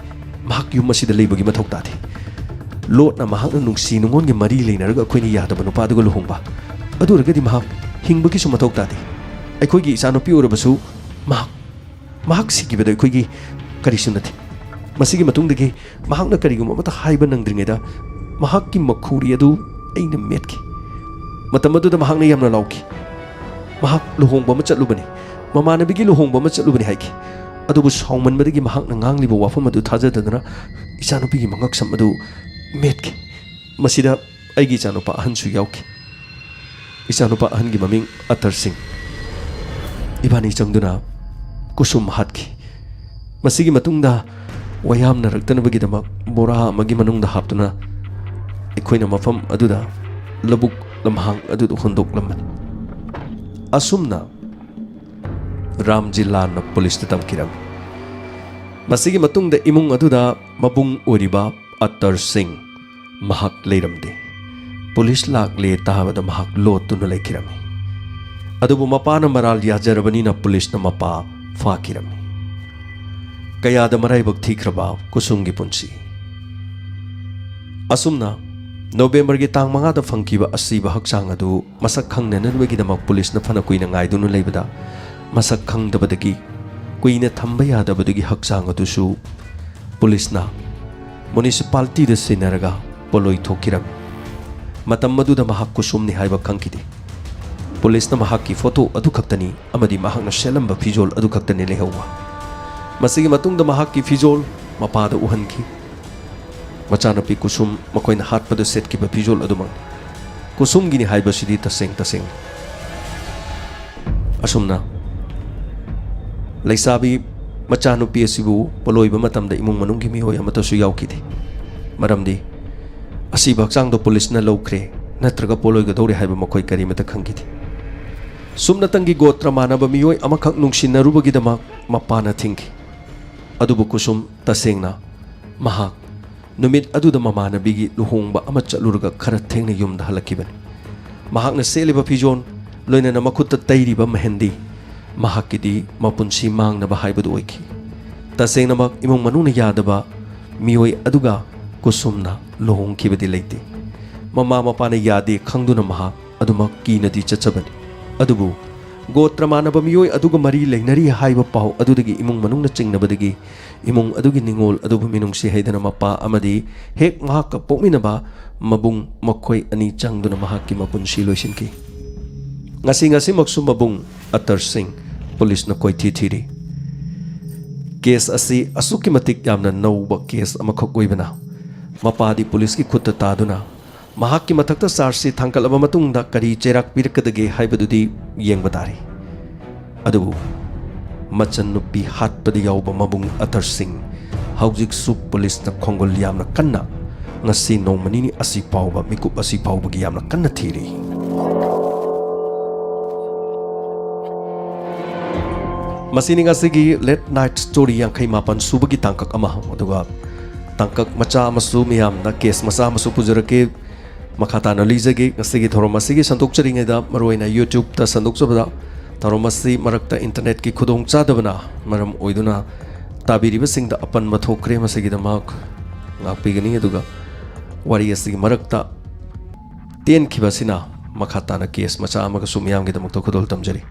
ꯃꯍꯥꯛ ꯌꯨꯝ ꯑꯁꯤꯗ ꯂꯩꯕꯒꯤ ꯃꯊꯧ ꯇꯥꯗꯦ꯫ ꯂꯣꯠꯅ ꯃꯍꯥꯛꯅ ꯅꯨꯡꯁꯤ ꯅꯨꯡꯉꯣꯟꯒꯤ ꯃꯔꯤ ꯂꯩꯅꯔꯒ ꯑꯩꯈꯣꯏꯅ ꯌꯥꯗꯕ ꯅꯨꯄꯥ ꯑꯗꯨꯒ ꯂꯨꯍꯣꯡꯕ, ꯑꯗꯨ ꯑꯣꯏꯔꯒꯗꯤ ꯃꯍꯥꯛ ꯍꯤꯡꯕꯒꯤꯁꯨ ꯃꯊꯧ ꯇꯥꯗꯦ꯫ ꯑꯩꯈꯣꯏꯒꯤ ꯏꯆꯥꯅꯨꯄꯤ ꯑꯣꯏꯔꯕꯁꯨ ꯃꯍꯥꯛ ꯁꯤꯈꯤꯕꯗ ꯑꯩꯈꯣꯏꯒꯤ ꯀꯔꯤꯁꯨ ꯅꯠꯇꯦ꯫ ꯃꯁꯤꯒꯤ ꯃꯇꯨꯡꯗꯒꯤ ꯃꯍꯥꯛꯅ ꯀꯔꯤꯒꯨꯝꯕ ꯑꯃꯠꯇ ꯍꯥꯏꯕ ꯅꯪꯗ꯭ꯔꯤꯉꯩꯗ ꯃꯍꯥꯛꯀꯤ ꯃꯈꯧꯔꯤ ꯑꯗꯨ ꯑꯩꯅ ꯃꯦꯠꯈꯤ꯫ ꯃꯇꯝ ꯑꯗꯨꯗ ꯃꯍꯥꯛꯅ ꯌꯥꯝꯅ ꯂꯥꯎꯈꯤ꯫ ꯃꯍꯥꯛ ꯂꯨꯍꯣꯡꯕ ꯑꯃ ꯆꯠꯂꯨꯕꯅꯤ, ꯃꯃꯥꯟꯅꯕꯤꯒꯤ ꯂꯨꯍꯣꯡꯕ ꯑꯃ ꯆꯠꯂꯨꯕꯅꯤ ꯍꯥꯏꯈꯤ꯫ ꯑꯗꯨꯕꯨ ꯁꯥꯎꯃꯟꯕꯗꯒꯤ ꯃꯍꯥꯛꯅ ꯉꯥꯡꯂꯤꯕ ꯋꯥꯐꯝ ꯑꯗꯨ ꯊꯥꯖꯗꯗꯅ ꯏꯆꯥꯅꯨꯄꯤꯒꯤ ꯃꯉꯛꯁꯝ ꯑꯗꯨ ꯃꯦꯠꯈꯤ꯫ ꯃꯁꯤꯗ ꯑꯩꯒꯤ ꯏꯆꯥꯅꯨꯄꯥ ꯑꯍꯟꯁꯨ ꯌꯥꯎꯈꯤ꯫ ꯏꯆꯥꯅꯨꯄꯥ ꯑꯍꯟꯒꯤ ꯃꯃꯤꯡ ꯑꯇꯔ ꯁꯤꯡ꯫ ꯏꯕꯥꯅꯤ ꯆꯪꯗꯨꯅ ꯀꯨꯁꯨꯝ ꯍꯥꯠꯈꯤ꯫ ꯃꯁꯤꯒꯤ ꯃꯇꯨꯡꯗ ꯋꯥꯌꯥꯝꯅꯔꯛꯇꯅꯕꯒꯤꯗꯃꯛ ꯕꯣꯔꯥ ꯑꯃꯒꯤ ꯃꯅꯨꯡꯗ ꯍꯥꯞꯇꯨꯅ ꯑꯩꯈꯣꯏꯅ ꯃꯐꯝ ꯑꯗꯨꯗ ꯂꯧꯕꯨꯛ ꯂꯝꯍꯥꯡ ꯑꯗꯨꯗ ꯍꯨꯟꯗꯣꯛꯂꯝꯕꯅꯤ꯫ ꯑꯁꯨꯝꯅ ꯔꯥꯝꯖꯤ ꯂꯥꯟꯅ ꯄꯨꯂꯤꯁꯇ ꯇꯝꯈꯤꯔꯝꯃꯤ꯫ ꯃꯁꯤꯒꯤ ꯃꯇꯨꯡꯗ ꯏꯃꯨꯡ ꯑꯗꯨꯗ ꯃꯕꯨꯡ ꯑꯣꯏꯔꯤꯕ ꯑꯇꯔ ꯁꯤꯡ ꯃꯍꯥꯛ ꯂꯩꯔꯝꯗꯦ꯫ ꯄꯨꯂꯤꯁ ꯂꯥꯛꯂꯦ ꯇꯥꯕꯗ ꯃꯍꯥꯛ ꯂꯣꯠꯇꯨꯅ ꯂꯩꯈꯤꯔꯝꯃꯤ꯫ ꯑꯗꯨꯕꯨ ꯃꯄꯥꯅ ꯃꯔꯥꯜ ꯌꯥꯖꯔꯕꯅꯤꯅ ꯄꯨꯂꯤꯁꯅ ꯃꯄꯥ ꯐꯥꯈꯤꯔꯝꯃꯤ꯫ ꯀꯌꯥꯗ ꯃꯔꯥꯏꯕꯛ ꯊꯤꯈ꯭ꯔꯕ ꯀꯨꯁꯨꯝꯒꯤ ꯄꯨꯟꯁꯤ꯫ ꯑꯁꯨꯝꯅ ꯅꯣꯕꯦꯝꯕꯔꯒꯤ ꯇꯥꯡ 5ꯗ ꯐꯪꯈꯤꯕ ꯑꯁꯤꯕ ꯍꯛꯆꯥꯡ ꯑꯗꯨ ꯃꯁꯛ ꯈꯪꯅꯅꯕꯒꯤꯗꯃꯛ ꯄꯨꯂꯤꯁꯅ ꯐꯅ ꯀꯨꯏꯅ ꯉꯥꯏꯗꯨꯅ ꯂꯩꯕꯗ ꯃꯁꯛ ꯈꯪꯗꯕꯗꯒꯤ ꯀꯨꯏꯅ ꯊꯝꯕ ꯌꯥꯗꯕꯗꯒꯤ ꯍꯛꯆꯥꯡ ꯑꯗꯨꯁꯨ ꯄꯨꯂꯤꯁꯅ ꯃꯨꯅꯤꯁꯤꯄꯥꯂꯤꯇꯤꯗ ꯁꯤꯟꯅꯔꯒ ꯄꯣꯂꯣꯏ ꯊꯣꯛꯈꯤꯔꯝꯃꯤ꯫ ꯃꯇꯝ ꯑꯗꯨꯗ ꯃꯍꯥꯛ ꯀꯨꯁꯨꯝꯅꯤ ꯍꯥꯏꯕ ꯈꯪꯈꯤꯗꯦ꯫ ꯄꯨꯂꯤꯁꯅ ꯃꯍꯥꯛꯀꯤ ꯐꯣꯇꯣ ꯑꯗꯨꯈꯛꯇꯅꯤ ꯑꯃꯗꯤ ꯃꯍꯥꯛꯅ ꯁꯦꯠꯂꯝꯕ ꯐꯤꯖꯣꯜ ꯑꯗꯨꯈꯛꯇꯅꯤ ꯂꯩꯍꯧꯕ꯫ ꯃꯁꯤꯒꯤ ꯃꯇꯨꯡꯗ ꯃꯍꯥꯛꯀꯤ ꯐꯤꯖꯣꯜ ꯃꯄꯥꯗ ꯎꯍꯟꯈꯤ꯫ ꯃꯆꯥꯅꯨꯄꯤ ꯀꯨꯁꯨꯝ ꯃꯈꯣꯏꯅ ꯍꯥꯠꯄꯗ ꯁꯦꯠꯈꯤꯕ ꯐꯤꯖꯣꯜ ꯑꯗꯨꯃꯛꯅꯤ꯫ ꯀꯨꯁꯨꯝꯒꯤꯅꯤ ꯍꯥꯏꯕꯁꯤꯗꯤ ꯇꯁꯦꯡ꯫ ꯑꯁꯨꯝꯅ ꯂꯩꯁꯥꯕꯤ ꯃꯆꯥꯅꯨꯄꯤ ꯑꯁꯤꯕꯨ ꯄꯣꯂꯣꯏꯕ ꯃꯇꯝꯗ ꯏꯃꯨꯡ ꯃꯅꯨꯡꯒꯤ ꯃꯤꯑꯣꯏ ꯑꯃꯠꯇꯁꯨ ꯌꯥꯎꯈꯤꯗꯦ꯫ ꯃꯔꯝꯗꯤ ꯑꯁꯤꯕ ꯍꯛꯆꯥꯡꯗꯣ ꯄꯨꯂꯤꯁꯅ ꯂꯧꯈ꯭ꯔꯦ ꯅꯠꯇ꯭ꯔꯒ ꯄꯣꯂꯣꯏꯒꯗꯧꯔꯦ ꯍꯥꯏꯕ ꯃꯈꯣꯏ ꯀꯔꯤꯃꯠꯇ ꯈꯪꯈꯤꯗꯦ꯫ ꯁꯨꯝꯅꯇꯪꯒꯤ ꯒꯣꯇ꯭ꯔ ꯃꯥꯟꯅꯕ ꯃꯤꯑꯣꯏ ꯑꯃꯈꯛ ꯅꯨꯡꯁꯤꯅꯔꯨꯕꯒꯤꯗꯃꯛ ꯃꯄꯥꯅ ꯊꯤꯡꯈꯤ꯫ ꯑꯗꯨꯕꯨ ꯀꯨꯁꯨꯝ ꯇꯁꯦꯡꯅ ꯃꯍꯥꯛ ꯅꯨꯃꯤꯠ ꯑꯗꯨꯗ ꯃꯃꯥꯟꯅꯕꯤꯒꯤ ꯂꯨꯍꯣꯡꯕ ꯑꯃ ꯆꯠꯂꯨꯔꯒ ꯈꯔ ꯊꯦꯡꯅ ꯌꯨꯝꯗ ꯍꯜꯂꯛꯈꯤꯕꯅꯤ꯫ ꯃꯍꯥꯛꯅ ꯁꯦꯠꯂꯤꯕ ꯐꯤꯖꯣꯜ ꯂꯣꯏꯅꯅ ꯃꯈꯨꯠꯇ ꯇꯩꯔꯤꯕ ꯃꯦꯍꯦꯟꯗꯤ ꯃꯍꯥꯛꯀꯤꯗꯤ ꯃꯄꯨꯟꯁꯤ ꯃꯥꯡꯅꯕ ꯍꯥꯏꯕꯗꯨ ꯑꯣꯏꯈꯤ꯫ ꯇꯁꯦꯡꯅꯃꯛ ꯏꯃꯨꯡ ꯃꯅꯨꯡꯅ ꯌꯥꯗꯕ ꯃꯤꯑꯣꯏ ꯑꯗꯨꯒ ꯀꯨꯁꯨꯝꯅ ꯂꯨꯍꯣꯡꯈꯤꯕꯗꯤ ꯂꯩꯇꯦ꯫ ꯃꯃꯥ ꯃꯄꯥꯅ ꯌꯥꯗꯦ ꯈꯪꯗꯨꯅ ꯃꯍꯥꯛ ꯑꯗꯨꯃꯛ ꯀꯤꯅꯗꯤ ꯆꯠꯆꯕꯅꯤ꯫ ꯑꯗꯨꯕꯨ ꯒꯣꯇ꯭ꯔ ꯃꯥꯟꯅꯕ ꯃꯤꯑꯣꯏ ꯑꯗꯨꯒ ꯃꯔꯤ ꯂꯩꯅꯔꯤ ꯍꯥꯏꯕ ꯄꯥꯎ ꯑꯗꯨꯗꯒꯤ ꯏꯃꯨꯡ ꯃꯅꯨꯡꯅ ꯆꯤꯡꯅꯕꯗꯒꯤ ꯏꯃꯨꯡ ꯑꯗꯨꯒꯤ ꯅꯤꯡꯉꯣꯜ ꯑꯗꯨꯕꯨ ꯃꯤꯅꯨꯡꯁꯤ ꯍꯩꯗꯅ ꯃꯄꯥ ꯑꯃꯗꯤ ꯍꯦꯛ ꯃꯍꯥꯛꯀ ꯄꯣꯛꯃꯤꯟꯅꯕ ꯃꯕꯨꯡ ꯃꯈꯣꯏ ꯑꯅꯤ ꯆꯪꯗꯨꯅ ꯃꯍꯥꯛꯀꯤ ꯃꯄꯨꯟꯁꯤ ꯂꯣꯏꯁꯤꯟꯈꯤ꯫ ꯉꯁꯤꯃꯛꯁꯨ ꯃꯕꯨꯡ ꯑꯇꯔ ꯁꯤꯡ ꯄꯨꯂꯤꯁꯅ ꯀꯣꯏꯊꯤ ꯊꯤꯔꯤ꯫ ꯀꯦꯁ ꯑꯁꯤ ꯑꯁꯨꯛꯀꯤ ꯃꯇꯤꯛ ꯌꯥꯝꯅ ꯅꯧꯕ ꯀꯦꯁ ꯑꯃꯈꯛ ꯑꯣꯏꯕꯅ ꯃꯄꯥꯗꯤ ꯄꯨꯂꯤꯁꯀꯤ ꯈꯨꯠꯇ ꯇꯥꯗꯨꯅ ꯃꯍꯥꯛꯀꯤ ꯃꯊꯛꯇ ꯆꯥꯔꯖꯁꯤ ꯊꯥꯡꯒꯠꯂꯕ ꯃꯇꯨꯡꯗ ꯀꯔꯤ ꯆꯩꯔꯥꯛ ꯄꯤꯔꯛꯀꯗꯒꯦ ꯍꯥꯏꯕꯗꯨꯗꯤ ꯌꯦꯡꯕ ꯇꯥꯔꯤ꯫ ꯑꯗꯨꯕꯨ ꯃꯆꯟꯅꯨꯄꯤ ꯍꯥꯠꯄꯗ ꯌꯥꯎꯕ ꯃꯕꯨꯡ ꯑꯇꯔ ꯁꯤꯡ ꯍꯧꯖꯤꯛꯁꯨ ꯄꯨꯂꯤꯁꯅ ꯈꯣꯡꯒꯨꯜ ꯌꯥꯝꯅ ꯀꯟꯅ ꯉꯁꯤ ꯅꯣꯡꯃ ꯅꯤꯅꯤ ꯑꯁꯤ ꯐꯥꯎꯕ ꯃꯤꯀꯨꯞ ꯑꯁꯤ ꯐꯥꯎꯕꯒꯤ ꯌꯥꯝꯅ ꯀꯟꯅ ꯊꯤꯔꯤ꯫ Masini ngasigi late night story yang kai mapan subagi tangkak ama aduga tangkak macha amasu miyam na case masa amasu pujurake makata na lizagi ngasigi thorom masigi sanduk charinga da maroina YouTube ta sanduk sabada thorom masi marakta internet ki khudong chadabana maram oiduna tabiriba singda apan mathokre masigi da mak ngakpigani aduga wari asigi marakta ten khibasina makata na case macha amaga sumyam gi damuk to khudol tamjari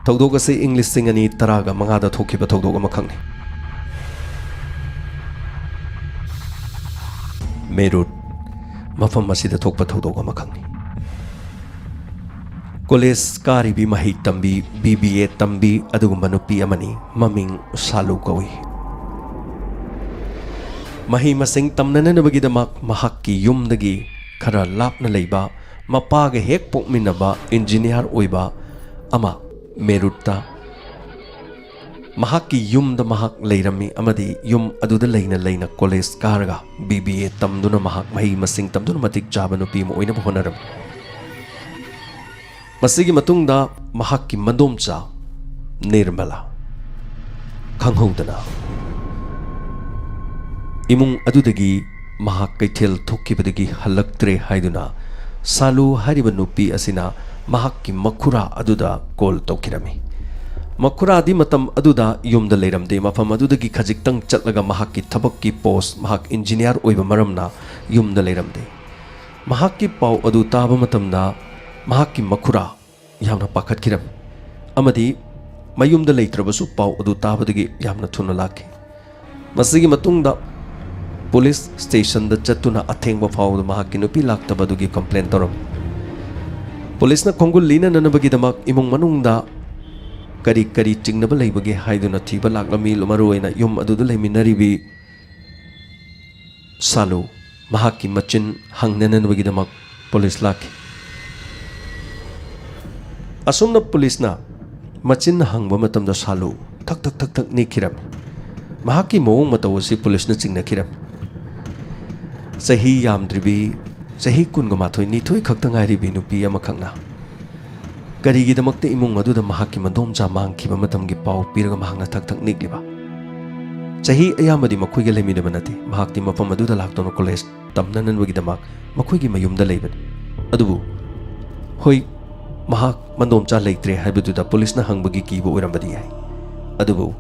Tawdog asi English singani taraga mangada thokiba tawdog amakhangni Meerut mafam masida thokpa tawdog amakhangni College karibi mahi tambi BBA tambi adugumba nupi amani maming Salu kawi Mahi masing tamnananabagidamak mahakki yumdagi khara lapna leiba mapaga hek pokminaba engineer oiba ama Merutta Mahaki yum da mahak leirami amadi yum aduda leina college karaga BBA tamduna mahak mahi masing tamduna matik jaba nupi mo oina honaram Masigi matungda mahakki mandomcha Nirmala Khanghodana Imung adudagi mahak kaithel thokibadagi halaktre haiduna Salu hariba nupi asina Mahakki makhura aduda call tokirami makhura di matam aduda yumda leiramde mafam adudagi khajiktang chatlaga mahakki thabakki post mahak engineer oiba maramna yumda leiramde mahakki pau adu taba matamda mahakki makhura yamna pakhat kiram amadi mayumda leitrabasu pau adu tabadagi yamna thuna lakhi masigi matungda police station da chatuna athengba fawda mahakki nupi laktabadugi complaint toram Police na Kongul Lina Nanabagidamak imong manungda kari chingnaba leibagi haiduna thiba laklami lumaruina yum aduda leiminaribi Salu mahakki machin hangnananabagidamak police laki Asumna police na machin hangba matamda Salu tak nikiram mahakki mawong matawasi police na chingna kiram Sahi yamdribi Sahi kun gamathoi nithoi khakta ngairibi nupi amakhangna Karigidamakta imung aduda mahakki mandom jamang khiba matamgi pau piraga mahangna thak nigliba Sahi ayamadi makhoiga leminaba nati mahakti mafam aduda laktono college tamnananbagidamak makhoigi mayumda leiban adubu hoi mahak mandom cha leitre haibaduda police na hangbagi kiba oirambadi yai adubu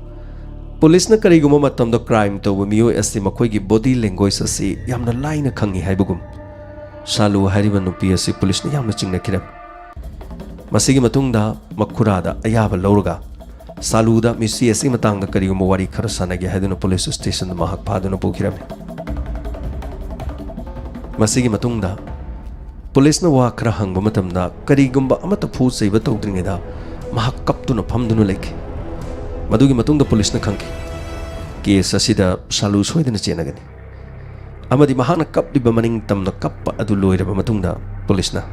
police na kariguma matamda crime tawba miyoi asi makhoigi body language asi yamna laina khangi haibagum Salu hariba nupi asi police na yamna chingna kiram Masigi matungda makhurada ayaba lawraga Salu da misi asi matangda kariguma wari khara sanagi haiduna police station mahak phaduna pukiram Masigi matungda police na wa khara hangba matamda karigumba amata phu seiba tawdringeda mahak kaptuna phamduna leki madugi matungda police na khangki case asida Salu soidana chenagani Amadi mahana kap di bamaning tamna kappa adu loiraba matungda police na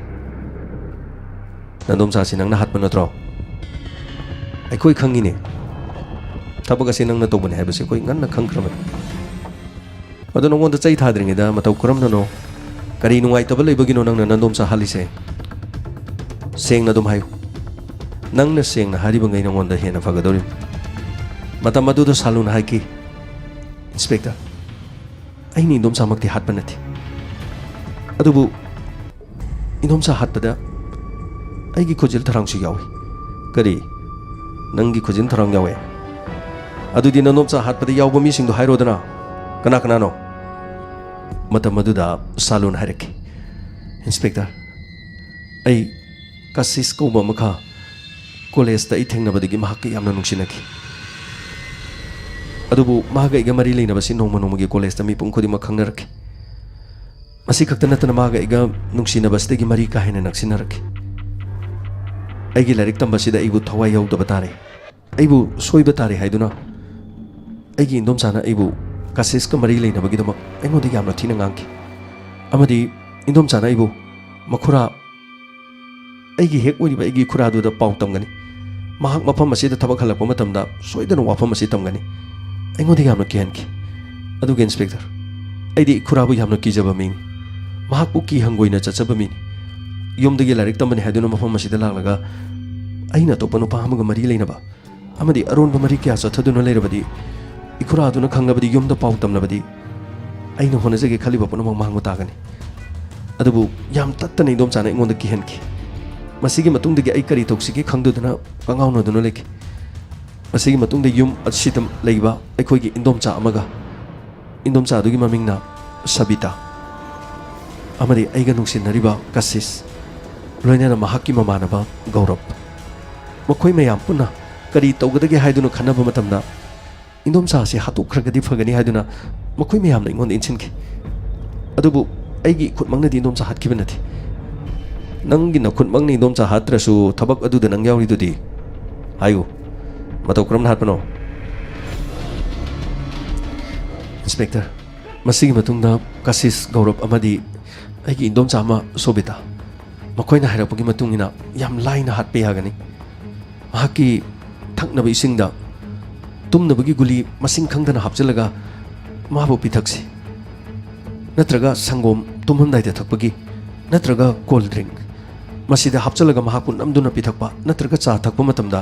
Nandom sa sinang nahat mo natro Ay ko'y khangini Tapos kasi nang natuban hebasi ko'y ngan nakhangkraman Ado nung wanda chay thadring ida mataw kuram na no Kari nung ay tabalay bagino nang nandom sa halise Seng na dumhayo Nang na seng na hari bangay nang wanda hiya na fagadorin Matamado do salo na haiki Inspector Ay ni indom sa magtihat pa nati Adubu Indom sa hat pada Ay gi khojil tharang si yawi Kari Nang gi khojil tharang yawi Adu di nandom sa hat pada yaw bamising do hayro dana Kana no Mata maduda salon harik Inspector Ay Kasis ko ba makha College da iteng na badigi mahaki yamna nungsinaki Adubu mahaga iga marilay na basi nung manumagi college na mipong ko di makhangnarak Masi kakta na mahaga iga nung sinabas di mari kahin na nagsinarak Ay gilarik tamba sida ibu thaway yaw da batari Ibu soy batari hay duna Ay indom sana ibu kasis ka marilay na bagi damak Ay mo di yamna tinangangki Amadi indom sana ibu makhura Ay hek wali ba ay khura do da pau tamgani Mahak mapam masida tabak halak pamatamda soy da wapam masitam gani Ay mo di yamna kihanki Adu ga inspector Ay di khurabu yamna kijaba ming Mahak po kihanggoy na chatsaba ming Yom dagi larik tambani haduna mapam masida lalaga Ay na to pano pahamaga marilay na ba amadi aronba mari kya chathaduna leirabadi ikura aduna khanglabadi yumda pau tamlabadi aina honajage khaliba punamang mangma tagani adubu yam tattana indom chana ingonda kihenki masigi matungdagi ai kari toksigi khangduduna kangauna duna leki masigi matungda yum asidam leiba aikhoigi indom cha amaga indom cha dugi mamingna Sabita amadi aiga nungsinariba Kasis loinana mahakki mamanaba Gaurav makhoi mayam punna kari tawgadage haiduna khanaba matamda indom cha si hatukhragadi phagani haiduna makhoi mayamna ingon inchinki adubu aigi khutmangnadi indom cha hatkibanati nangi na khutmangni indom cha hatrasu thabak aduda nang yawridudi hayu matau kram hatpano Inspector masigi matungda Kasis Gaurav amadi aigi indom cha ama Sobita makoina hairapagi matungina yam laina hatpe yagani mahaki thaknaba isingda tumnabagi guli masing khangdana hapjalaga mabu pithaksi natraga sangom tumhamdaida thakpagi natraga cold drink masida hapjalaga mahaku namduna pithakpa natraga cha thakpa matamda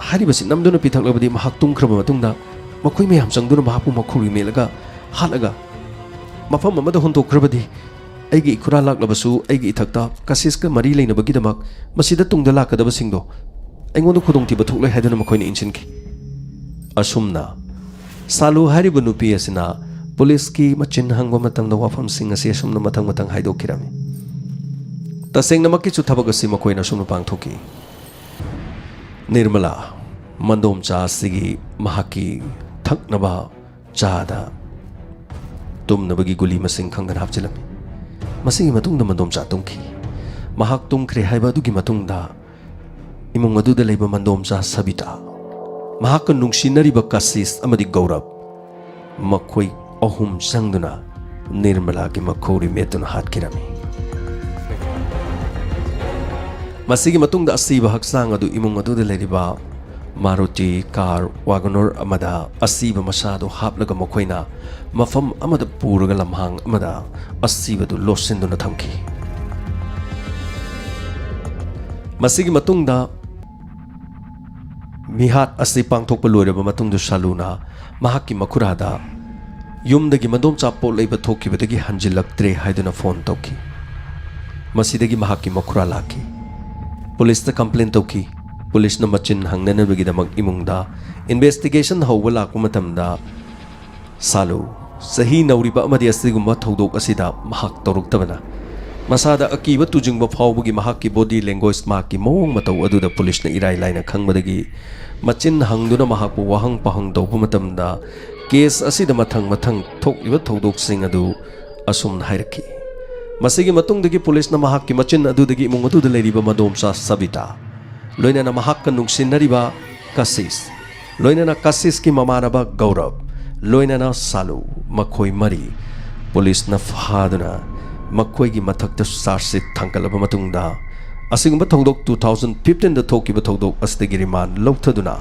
haribasi namduna pithaklabadi mahak tumkhraba matungda makoi meyam changduna mahapu makhuri melaga halaga mafam amada hontokhrabadi aigi ikura laklabasu aigi ithakta Kasiska mari leinabagidamak masida tungda lakadaba singdo aingonda khudongtiba thoklai haiduna makoina inchinki asumna salu hariba nupi asina police ki machin hangba matangda wafam sing asi asumna mathang mathang haidokirami tasengna makki chu thabak asi makoina sumna pangthoki Nirmala mandom cha sigi mahaki thaknaba chada tumnabagi guli masing khangdan hapchilami masigi matungda mandom cha tungki mahak tungkhre haiba dugi matungda imung aduda leiba mandom cha Sabita mahak nungsinariba Kasis amadi Gaurav makhoi ahum sangduna Nirmala ki makhori metuna hatkirami masigi matungda asiba haksang adu imung aduda leiriba Maruti car Wagoner amada asiba masado haplaga makoina mafam amada puraga lamhang amada asiba du losinduna thamki masigi matungda mihat asi pangthokpa loiraba matungdu Saluna mahakki makurada yumdagi mandom chapo leiba thokibadagi hanjilaktre haiduna phone tawki masidagi mahakki makura laki police ta complaint tawki police na machin hangnanabagidamag imungda investigation hawwa lakpa matamda Salu sahi nauriba amadi asigumba thodok asida mahak tawruktabana masada akiba tujingba phawbagi mahakki body language mahakki mawong mataw aduda police na irai laina khangmadagi machin hangduna mahakpu wahang pahang tawpa matamda case asida mathang mathang thokliba thodok sing adu asum hairaki masigi matungdagi police na mahakki machin adudagi imung aduda leiriba madomsa Sabita loinana mahakka nungsinariba Kasis loinana Kasis ki mamanaba Gaurav loinana Salu makhoi mari police na fahaduna makhoi gi mathakta charge thangkalaba matungda asigumba thodok 2015 da thokiba thodok astagi remand lauthaduna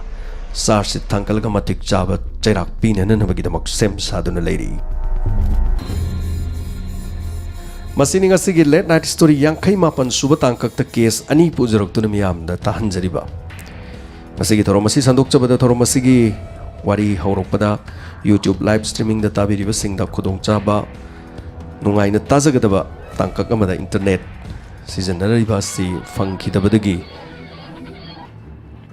charge thangkalga matik chaba chairak pinana nabagidamak sem saduna leiri masini ngasigi late night story yankai mapan suba tangkakta case ani pujaroktuna miyamda tahanjariba masigi thoro masi sandok chabada thoro masigi wari hauroppada YouTube live streaming da tabiriba singda khudong chaba nungaina tajagadaba tangkak amada internet season nariba si fangkhidabadagi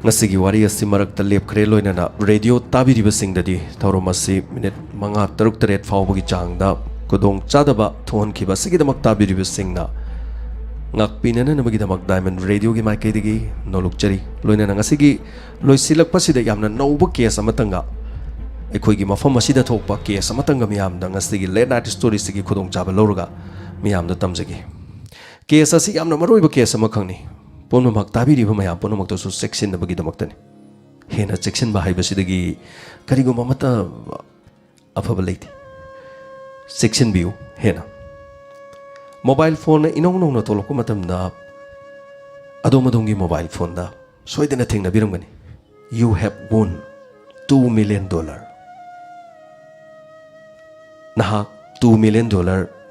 ngasigi wari asi marakta lepkhre loinana radio tabiriba singdadi thoro masi minute manga taruk taret fawbagi changda kodong chadaba thon khiba sigidamak tabiriba singna ngakpinana nabagidammak Diamond Radio gi maikaidagi nolukchari loinana ngasigi loisilak pasida yamna nouba case amatanga aikhoigi mafam asida thokpa case amatanga miyamda ngasigi late night story sigi khudong chaba loroga miyamda tamjagi case asi yamna maroiba case amakhangni ponmamak tabiriba mayam ponmamak to section nabagidamaktani hena section ba haibasidagi kariguma mata afaba leiti section view hena mobile phone inong nong na tolok ko matamda adomadongi mobile phone da soidena thengna biramgani you have won $2 million nahak $2 million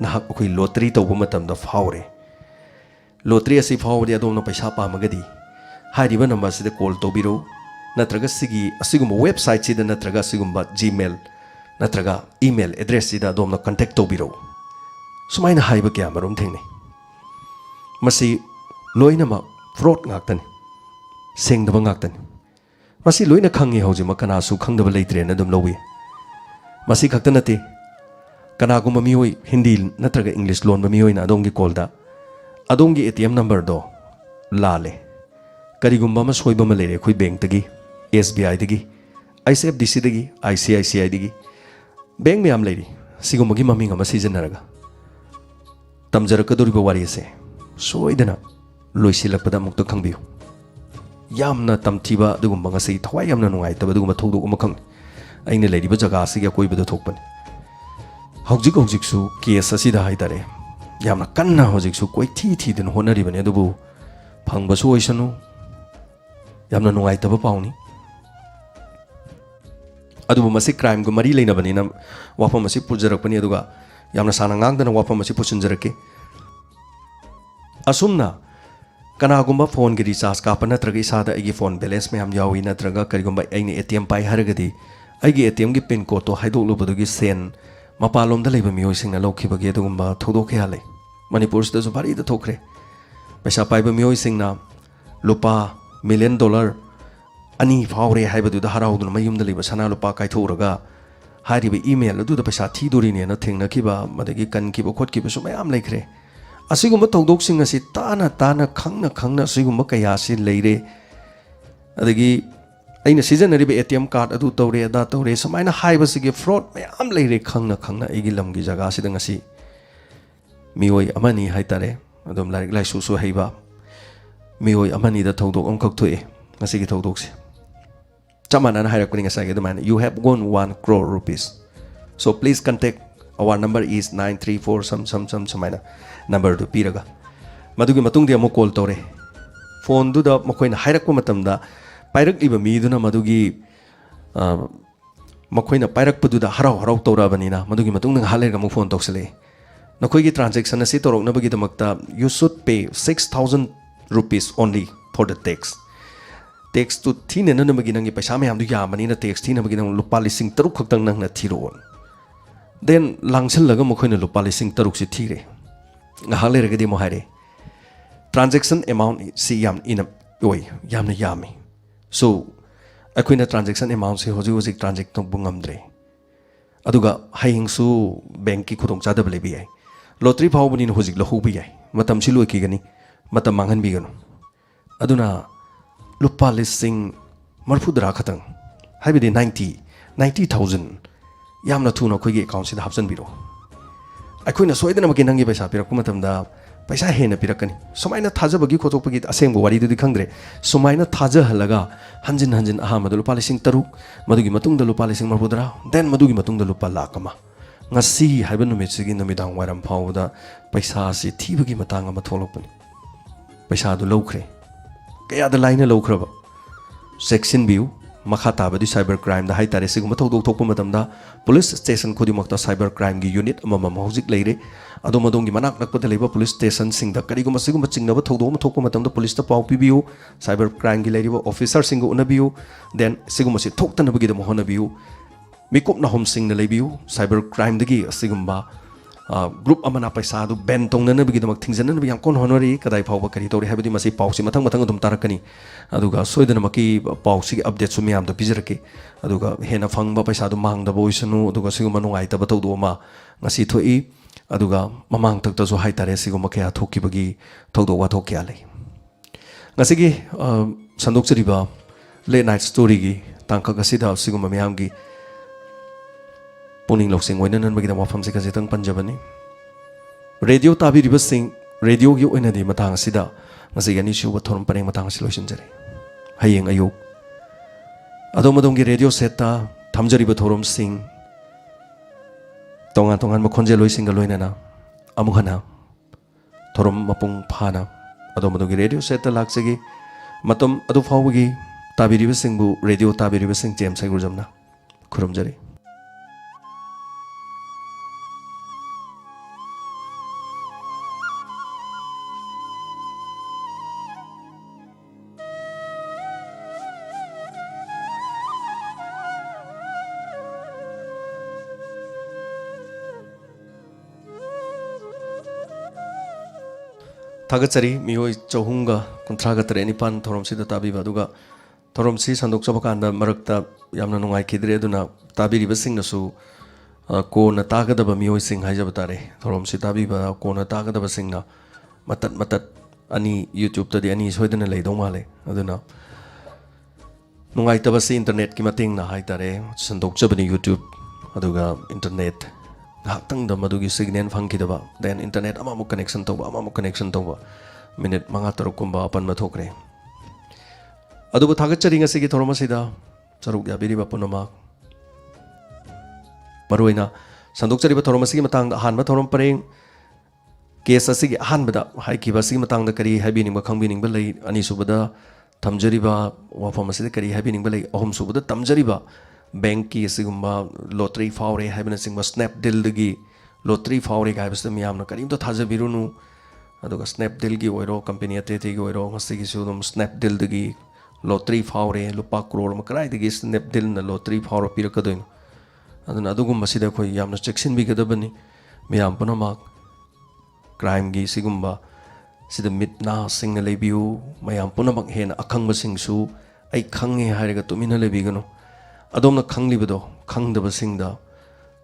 nahak akoi lottery tawba matamda faure lottery asi faure adom na paisa pamagadi hariba number sida call tobiro नत्रगा सिगी असिगुम website सिदा नत्रगा सिगुम Gmail नत्रगा email address सिदा दोमना contact तौबिरो सुमाइना हाइबा क्या मरुम थेंगने मसी लोइनमा फ्रॉड ngaktan सेंगदबा ngaktan मसी लोइना खंगे हौजिमा कनासु खंगदबा लेत्रेन दम लोवी मसी खक्ता नते कनागुम मियोय हिंदी नत्रगा इंग्लिश लोन मियोय ना अदोंगी कॉलदा अदोंगी एटीएम नंबर दो लाले करिगुम बमा सोइबा म लेरे खुई बैंक तगी एसबीआई दगी आईसीएफडीसी दगी आईसीआईसीआई दगी बैंक में आम लेरी सिगुमगी ममिंग अमा सिजनरगा तमजरकदोरिबा वारी से सोइदना लोइसिलकपदा मुक्त खंगबियु यामना तमथिबा दुगुम ngasi थवाय यामना नुंगाइतबा दुगुम थौदोक अमा खंग अइने लेरिबा जगह असिगे कोइबदा थोकपन हौजिक हौजिकसु केस असिदा हाइतारे यामना कन्ना हौजिकसु कोइ थी दन होनरिबने अदुबु फंगबसु ओइसनु यामना नुंगाइतबा पाउनी अदुबु मसी क्राइम गु मरी लेनबनिना वाफम असी पुजरकपनि अदुगा यामना साना ngang वाफम असी पुसिनजरके असुमना कनागुम्बा फोन की रिचार्ज काप नत्रगा इसादा अगी फोन बैलेंस में हम यावी नत्रगा करिगुम्बा अइने एटीएम पाइ हरगदी अगी एटीएम की पिन कोड तो हाइदोकलुबदुगी सेन मपालोमदा लेबा मियोइसिंगना लौखिबगे अदुगुम्बा थौदोके हाले मणिपुर सिदसु भारी द थोखरे पैसा पाइबा मियोइसिंगना लुपा $1 million अनि फावरे हाइबदुदा हराउदुना मयुमदा लेबा सना लुपा काइथोरगा हारिबा ईमेल अदुदा पैसा थीदोरिनेना थेंगनखिबा मदगी कनखिबा खोटखिबा सुमयाम लेखरे असिगुम्बा थौदोकसिंग असि ताना ताना खंगना खंगना असिगुम्बा कयासि लेरे अदगी अइना सिजनरिबा एटीएम कार्ड अदु तौरे अदा तौरे समाइना हाइबसिगे फ्रॉड मयाम लेरे खंगना खंगना एगी लमगी जगह सिदा ngasi मियोय अमनी हाइतारे अदुम लाइक लाइसुसु हैबा मियोय अमनी दा थौदोक अमखक थोए ngasi gi थौदोकसे चमाना हाइरकनि ngasa ge दमान you have won 1 crore rupees so please contact our number is 934 some समाइना नंबर दु पीरगा मदुगी मतुंग दे अमो कॉल तौरे फोन दुदा मखोइना हाइरकपा मतमदा पाइरकलिबा मीदुना मदुगी मखोइना पाइरकपदुदा हराव हराव तौराबनिना मदुगी मतुंग हालेगा मु फोन तौसले नखोइगी ट्रांजैक्शन असि तौरकनबगी दमकता you should pay 6,000 rupees only for the tax to thine nanabagi nangi paisa me amdu yamani na tax thine bagi nang lupa lising taruk khakdang nang na thiron then langsel laga mokhoina lupa lising taruk si thire ngahale regadi mo haire transaction amount si yam ina oi yamna yami so akoina transaction amount se hoji hoji transact to bungamdre aduga haying su bank ki khudong chadab lebi ai lottery phawbani hoji lo hubi ai matam si loi ki gani matam manghan bi ganu aduna lupa lising marfudra khatang haibidi 90,000 yamna thuno khoigi account sida hapsan biro akoina soidana magi nangi paisa pirakku matamda paisa hena pirakani somaina thajabagi khotokpagi asengbo wari dudi khangdre somaina thaja halaga hanjin aha madu lupa lising taruk madugi matungda lupa lising marfudra then madugi matungda lupa lakama ngasi haiba numit sigi numidang waram phawda paisa si thibagi matang ama tholokpani paisa du lokre kaya da line lokraba section view makha tabadi cyber crime da haitare siguma thodok thokpa matamda police station khodi makta cyber crime gi unit amama hojik leire adomadong gi manak nakpa leba police station singda kariguma siguma chingnaba thodok thokpa matamda police ta pau pibiu cyber crime gi leiriba officer singu unabiu then siguma si thoktana bagi da mohonabiu mikop na hom sing na lebiu cyber crime dagi sigumba group amana paisa du ben tongnana bagi damak thingjanana bi yankon honori kadai phawba kari tori habidi masi pausi mathang mathang adum tarakani aduga soidana maki pausi gi update sumi am da bijrake aduga hena phangba paisa du mang da boisanu aduga siguma nungai ta batau do ma ngasi thoi aduga mamang tak ta so hai tare siguma kya thoki bagi thodo wa thok kya le ngasi gi sandok chriba late night story gi tangka ga sida siguma myam gi पुनिंग लोकसिंग वैनन बगिदा मफम से खजितंग पंजाबनी radio ताबिरिबा सिंग radio gi oinadi matang sida ngasi yani shuba thorum pareng matang silosin jare hayeng ayuk adomadong gi radio seta thamjariba thorum sing tongan makhonje loising ga loinana amuhana thorum mapung phana adomadong gi radio seta laksegi matom adu fawgi tabiriba singbu radio tabiriba sing jem sai gurjamna khurum jare थागतचरी मियोई चहुंगा कुंथ्रागा तरे निपान थोरमसिदा ताबीबा अदुगा थोरमसि संदोकचबा कांदा मरक्ता यामना नुंगाइखिद्रे अदुना ताबीरिबसिंगनसु कोना तागदबा मियोइसिंग हाइजबा तारे थोरमसि ताबीबा कोना तागदबसिंगना मतत मतत अनि YouTube तदि अनि सोइदना लेदौ माले अदुना नुंगाइतबसि internet की मतेंगना हाइतारे संदोकचबनि यूट्यूब अदुगा internet ngahakhtang da madugi signal phangkidaba then internet amamuk connection tawba minute manga taruk kumba apan ma thokre adubu thagachari ngasi gi thoroma sida charuk ya biri bapunama maruina sandokchari ba thoroma sigi matang da han ba thorom pareng case asigi han bada hai ki ba sigi matang da kari habi ning ba khangbi ning ba lei ani subada thamjari ba wafam asida kari habi ning ba lei ahum subada tamjari ba bank की सिगुम्बा lottery फावरे हाइबना सिंगबा Snapdeal दगी lottery फावरे गाइबस मियामना करीम तो थाजबिरुनु अदुगा Snapdeal की ओइरो company अते ते की ओइरो ngasi सुदम Snapdeal दगी लॉटरी फावरे लुपा करोड़ मकराई दगी स्नैपडील न लॉटरी फावर पिरकदोइन अदुना अदुगुम मसिदा खोय यामना चेक्सिन बिगदबनी मियाम पनमा क्राइम की सिगुम्बा सिदा मिटना सिंग लेबियु मयाम पुनमक हेन अखंग सिंगसु आई खंगे हायरगा तुमिना लेबिगनो अदोमना खंगलिबदो खंगदबसिंगदा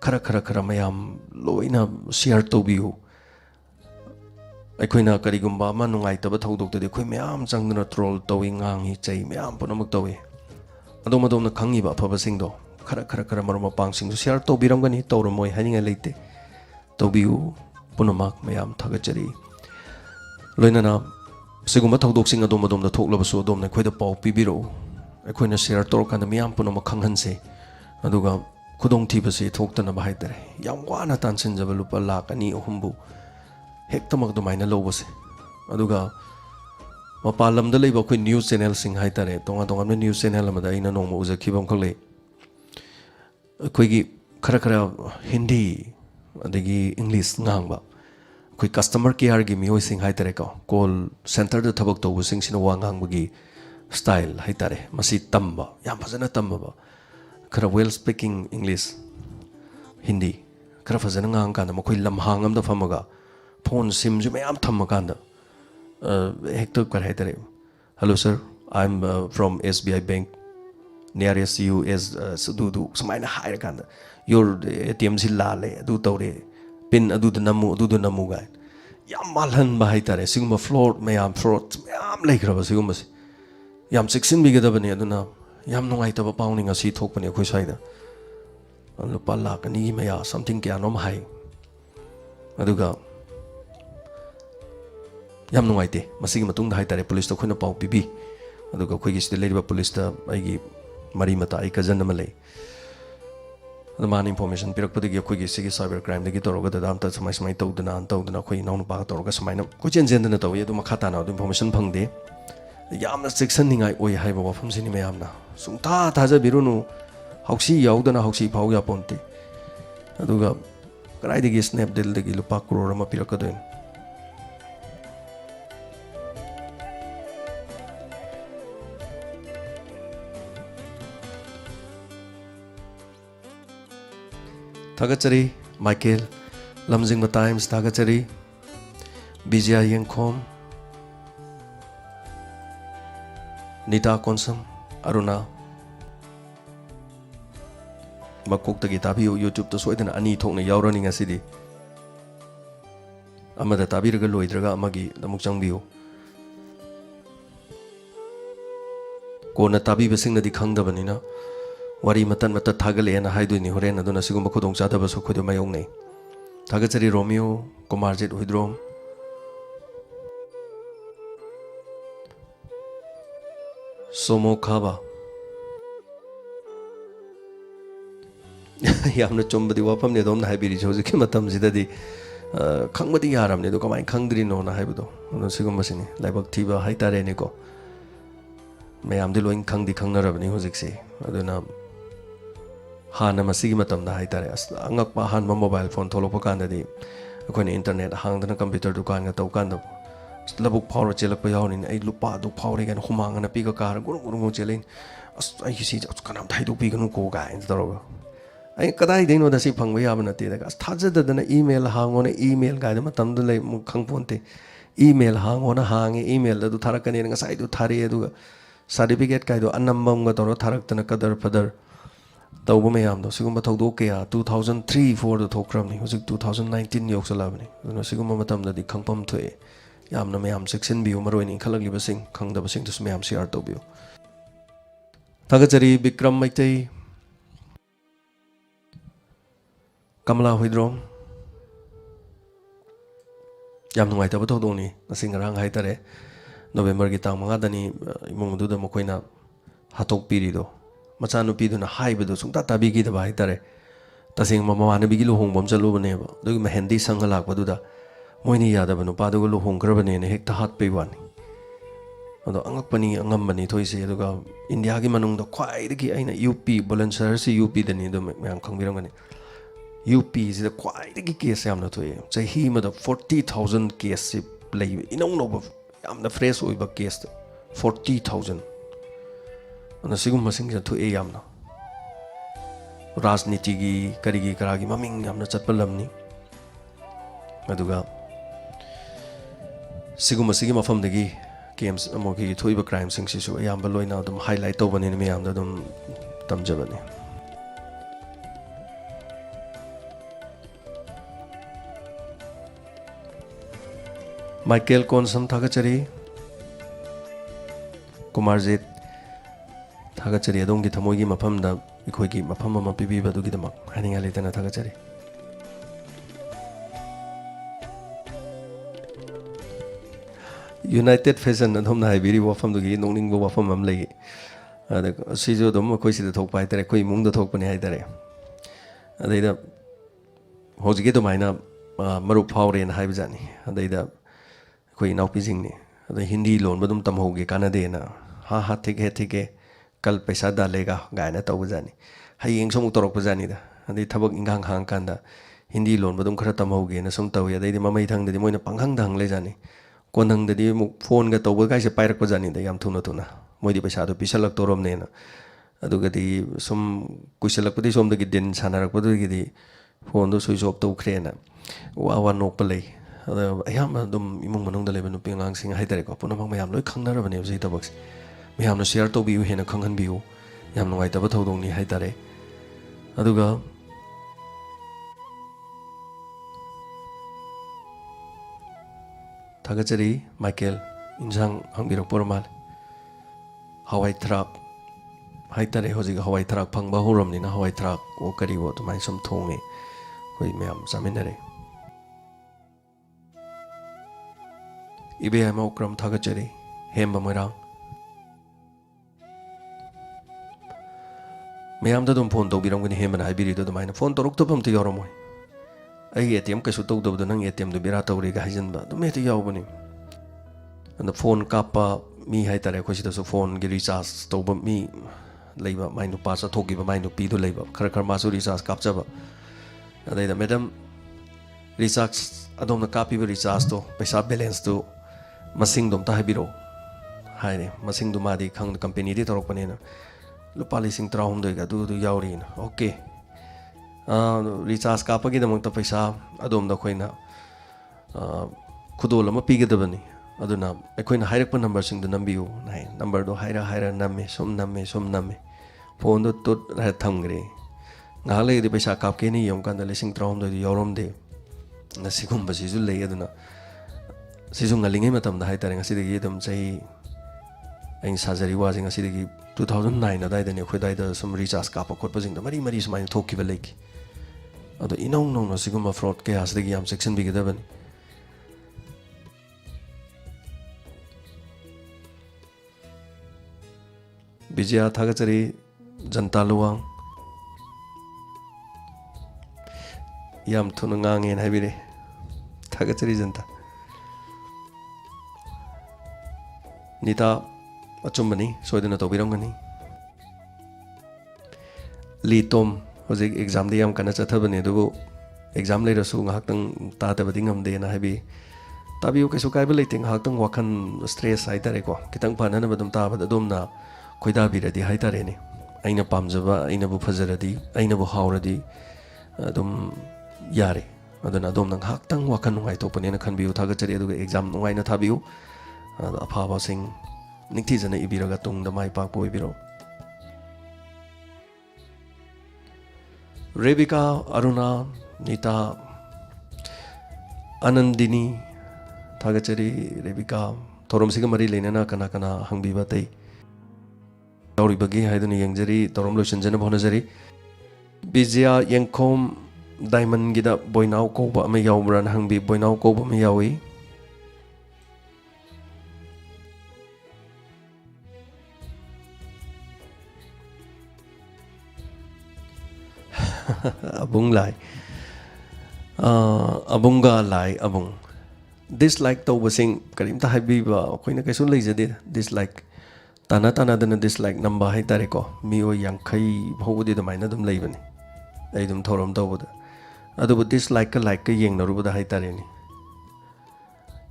खरा खरा खरा मयाम लोइना शेयर तौबियु अखोइना करिगुम्बा मा नुंगाइतब थौदोक्तदि खोइ मयाम चंगदना ट्रोल तौइ ngangi चै मयाम पुनमक तौइ अदोमना खंगिबा फबसिंगदो खरा खरा खरा मरम पांगसिंग शेयर तौबिरंगनि तौरमोय हानिंगा लेते तौबियु पुनमक मयाम थगचरी लोइनाना सिगुम्बा थौदोक्सिंग अदोमदा थोक्लबसु अदोमना खोइदा पाउ पिबिरो अखोइना शेयर तौरकान मियाम पुनमक खंगहनसे अदुगा खुदोंग थीबसे थोक्तना बाहाइतरे याम वाना तानसिनजब लुपा लाख अनि अहुमबु हेक्तमक दुमाइना लौबसे अदुगा मपाल लमदा लेबा खोइ न्यूज चैनल सिंग हाइतरे तोंगा तोंगा न्यूज चैनल अमदा इना नोंग उजखिबम खले खोइगी खरा खरा हिंदी अदगी इंग्लिश ngang खोइ कस्टमर केयर गी मियोइ सिंग हाइतरे को कॉल सेंटर द थबक तौबु सिंग सिना वा ngangbगी स्टाइल हाइतारे मसी तंबा याम फजना तंबा खरा वेल स्पीकिंग इंग्लिश हिंदी खरा फजना ngang कांदा मखोइ लमहांग अमदा फमगा फोन सिम जु मयाम थमकांदा हेक्तो कर हाइतारे hello sir I am from SBI bank nearest you is सुदुदु समाइना हायर कांदा योर ATM सि लाले अदु तौरे पिन अदु नमु गाय याम मालहन बाहाइतारे सिगुम फ्लोर मयाम फ्रॉड मयाम लेखरबा सिगुमसे याम चेक्सिन बिगदबने अदुना याम नुंगाइतबा पाउनिंग असि थोकपने अखोइ साइदा लुपा लाख अनि मया समथिंग क्या नोम हाइ अदुगा याम नुंगाइते मसिगी मतुंग हाइतारे पुलिस तो खोइना पाउ पिबी अदुगा खोइगी सिदे लेरिबा पुलिस ता आइगी मरी मता आई कजन अमा ले मान इन्फॉर्मेशन पिरकपदगी अखोइगी सिगी साइबर क्राइम दगी तौरगा दादा अमता समाइ तौदना अखोइ नाउन पा तौरगा समाइना कोचेन जेंदना तौय अदु मखा ताना अदु इन्फॉर्मेशन फंगदे यामना चेक्सनिंगाई ओय हाइबा वफमसिनि मयामना सुंता थाजबिरुनु हौसी याउदना हौसी फाउ या पोंते अदुगा कराइदगी स्नैपडील दगी लुपा करोड़ अमा पिरकदोइन थागचरी माइकेल लमजिंग टाइम्स थागचरी बिजिया यंगखोम नीता कोंसम अरुणा मकोक्तगी ताबियो यूट्यूब तो सोइदना अनि थोकना यावरनि ngasiदी अमदा ताबिरगा लोइद्रगा अमगी नमुक चंगबियो कोना ताबिबसिंगनदी खंगदबनिना वारी मतन मत थागलेना हाइदुनि होरेन अदुना सिगुम्बा खुदोंग चादबसु खुदो मायोंगनै थागचरी रोमियो कुमारजित हुइद्रोम सोमो खाबा यामना चोंबदी वाफमने दोम हाइबिरि जोजिके मतम जिददी खंगबदी यारमने दो कमाय खंगद्रिनो ना हाइबदो अनु सिगुम्बसिनि लाइबक थीबा हाइतारेनेको मयामदि लोइन खंगदी खंगनरबनि होजिकसे अदुना हाना मसिगी मतमदा हाइतारे अंगकपा हानबा मोबाइल फोन थोलोपा कांददी अखोइने इंटरनेट हांगदना कंप्यूटर दुकान गा तौकांदा लबुक फावर चेलक यावनि आई लुपा दु फावरे गन हुमांगना पिगा कार गुरु गुरु चेलेन अस आई किसी कनाम थाइदो पिगनु को गाइन तरोगा आई कदाइ दैनो दसि फंगबा याब नते दगा थाजददना ईमेल हांगोने ईमेल गाइद मतमद ले खंगपोनते email hangona hangi email adu tharakani nga sai du thari aduga certificate kai do anambam ga toro tharaktana kadar padar tawba mayam do sigum thawdo ke 2003 4 do thokram ni hojik 2019 yoksalabni no sigum matam da di khangpam thoe yamna mayam section bi umaroi ni khalagli basing khangda basing tu mayam share to bio thagachari Bikram Maitai Kamala Huidrom yam nungai taba thodong ni nasing rang hai tare November gi tang manga dani imung du da mokoina hatok piri do macha nu pi du na hai bedo sungta tabi gi da bai tare tasing mama na bi gi lu hong bom chalu bane ba du ma hendi sang lak ba du da moini ya da banu pa du lu hong kra bane ne hek ta hat pe wan ado angak pani angam bani thoi se du ga India gi manung da khwai de gi aina UP Bulandshahr si UP dani do mayam khang biram gani UP is the quite the case am not to say he made 40,000 case play in no am the phrase over case 40,000 and the sigum masing to a yamna Rasniti gi karigi karagi maming am not chatpalamni Maduga Sigum sigima from the gi games amoki to a crime sing sisu yam below now them highlight over in me am the tamjabani Michael Konsam Thagachari Kumarjit Thagachari Adongi Tamogi Mapamda Ikogi Mapama Pibi Badugidamak Hanning Alitana Thagachari United Fashion and Home Nibiri Wafam Dugi Noning Wafam Amlay Sizo Dom Koisi the Tok Pai Koi Mung the Tok Panai they the Hosgito Mina Maru Power and Hibzani and they the कोई नाव पिजिंग ने अरे Hindi loan बदुम तम होगे काना देना हाँ हाँ ठीक है कल पैसा डालेगा गायना तो बजानी हाई इंग सोम उतरक बजानी दा अरे थबक इंगांग हांग कांदा हिंदी लोन बदुम खरा तम होगे ना सोम तवे अरे मम्मी थंग दे मोइना पंगांग दंग ले जानी कोनंग दे फोन का तो बगाई से पायरक बजानी दा याम थुना मोइदी पैसा तो पिछलक तोरम ने ना अदुगदी सोम कुशलक पति सोम दगी दिन सानारक पदुगदी फोन दो स्विच ऑफ तो उखरेना वा नोक पले ayam dum imung manung da leben uping lang sing hai tare ko puna mang mayam loi khangna ra bane jai tabak mayam no share to biu hena khanghan biu yam ngai ta ba thodong ni hai tare aduga thagachari Michael injang hangbirak pormal hawai truck hai tare hoji hawai truck phangba horom ni na hawai truck o kari wo to mai som thonge koi mayam saminare Ibe ama ukram thagachari hemba moirang mayam da dum phone to biram gani hemba hai biri do maina phone to ruk to pam ti yoromoi ai ATM ka su to do nang ATM do bira tawri ga hajan ba dum ti yaw bani and the phone kapa mi hai tare ko sita so phone gi recharge to ba mi leiba mainu pa sa thoki ba mainu pi do leiba khar khar ma su recharge kapcha ba adai da madam recharge adom na kapi ba recharge to paisa balance to masing dom ta habiro hai ne masing du madi khang company di torok pane na lupa lising traum do ga du yauri na okay recharge ka pa gi damang ta paisa adom da khoina khudol ama pi ga dabani aduna ekhoina hairak pa number sing du nambiu nai number do haira namme som namme phone do to ra thamgre ngale di paisa kap ke ni yom kan da lising traum do yorom de na sigum ba si ju lei aduna Sisung ngalingai matam da hai tare ngasi degi dum chai ain sajari wa jing ngasi degi 2009 adai da ne khoi dai da sum recharge ka pa khot pa jing da mari smai thok ki ba leki ado inong nong no siguma fraud ke as degi am section bi gida ban Bijaya Thagachari Janta Luwang yam thunu ngang en habire Thagachari Janta Nita achumani soidana to biramgani Li Tom hojik exam de yam kana chathabani dubu exam le rasu ngahak tang ta ta badingam de na habi tabi o kesu kai ba leiting ngahak tang wakhan stress hai tare ko kitang phana na badum ta bad adom na khoida bi radi hai tare ni aina pamjaba aina bu fajaradi aina bu hauradi adum yare aduna adom nang haktang wakan nungai topane na khanbiu thagachari aduga exam nungai na thabiu aphaba sing ningthi jana ibiraga tungda mai pak poibiro Rebecca Aruna Nita Anandini thagachari Rebecca thorom siga mari leinana kana kana hangbiba tai yauribagi haiduna yengjari thorom loisanjana bhonajari Bizia Yengkom Diamond gida boinau koba ama yaubran hangbi boinau koba ama yawi abung lai abunga lai abung dislike tawbasing karimta haibiba akoina kaisun leijade dislike tana tana dana dislike namba hai tare ko mio yankai bhobudi damaina dum leibani ai dum thorom tawbada adubu dislike ka like ka yengnarubada hai tare ni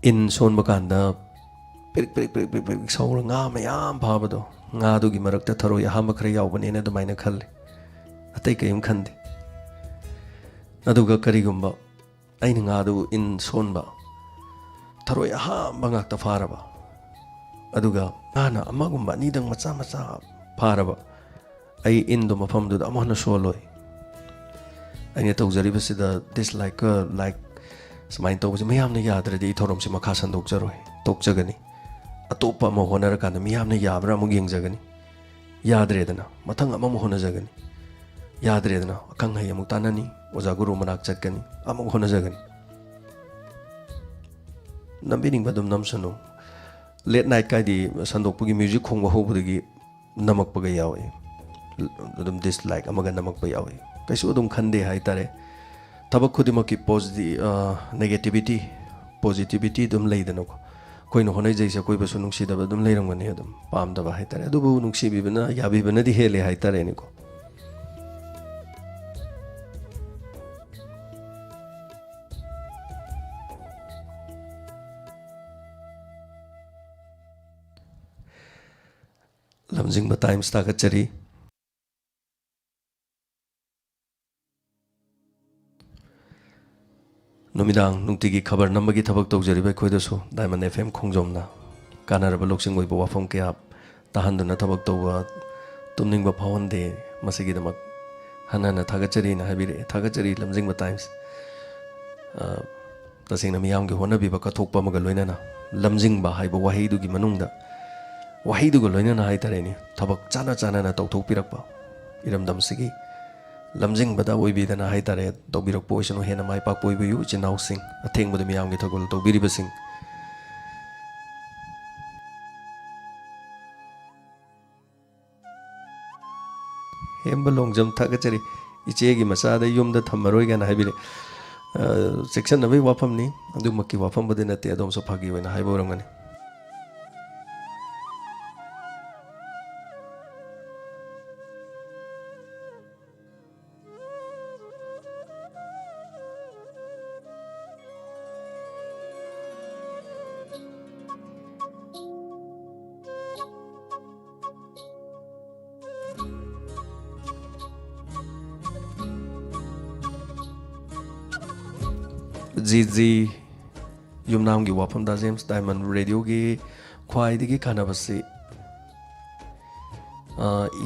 in son bakanda perik perik perik perik saura nga mayam phabado nga dugi marakta tharoi ahama khara yaubani na damaina khalle atai kayum khande aduga karigumba aina nga du in sonba tharoi ahama ngakta faraba aduga ana amagumba nidang macha macha faraba ai indo mafam du amana soloi aina tawjari basida dislike like smain tawse miyamna yadradi thorom si makha sandok jaroi tokjagani atopa ma honara kana miyamna yabra mu yengjagani yadredana mathang ama mo honajagani yadredana akang hai amuk tanani oja guru manak chatkani amuk honajagani nambining badum namsano late night kai di sandokpugi music khongba hobudagi namakpaga yawe adum dislike amaga namakpa yawe kaisu adum khande hai tare tabak khudimaki negativity positivity dum leidana ko koino honai jaisa koi basu nungsi daba dum leirangani adum pam daba hai tare adubu nungsi bibana yabi bana di hele hai tare ni ko lamjingba times takachari numidang nungtigi khabar nambagi thabak tawjariba khoidasu Diamond FM khongjomna kanaraba loksing oiba wafam kya tahanduna thabak tawba tumningba phawande masigi damak hanana thagachari na habire thagachari lamjingba times tasingna miyamgi honabiba kathokpa maga loinana lamjingba haiba wahidugi manungda wahiduga loinana haitareni thabak chana chana na tawthokpirakpa iramdam sigi lamjing bada oibidana haitare tawbirakpo oisanu hena mai pak poibuyu chinau sing atheng bada miyamgi thagol tawbiriba sing hemba longjam thagachari ichegi masada yumda thammaroi gana haibire section nabai wafamni adumaki wafam bada nate adom so phagi oina haiborangani Gigi yumnamgi wafam da James Diamond radio gi khwaidigi khanabasi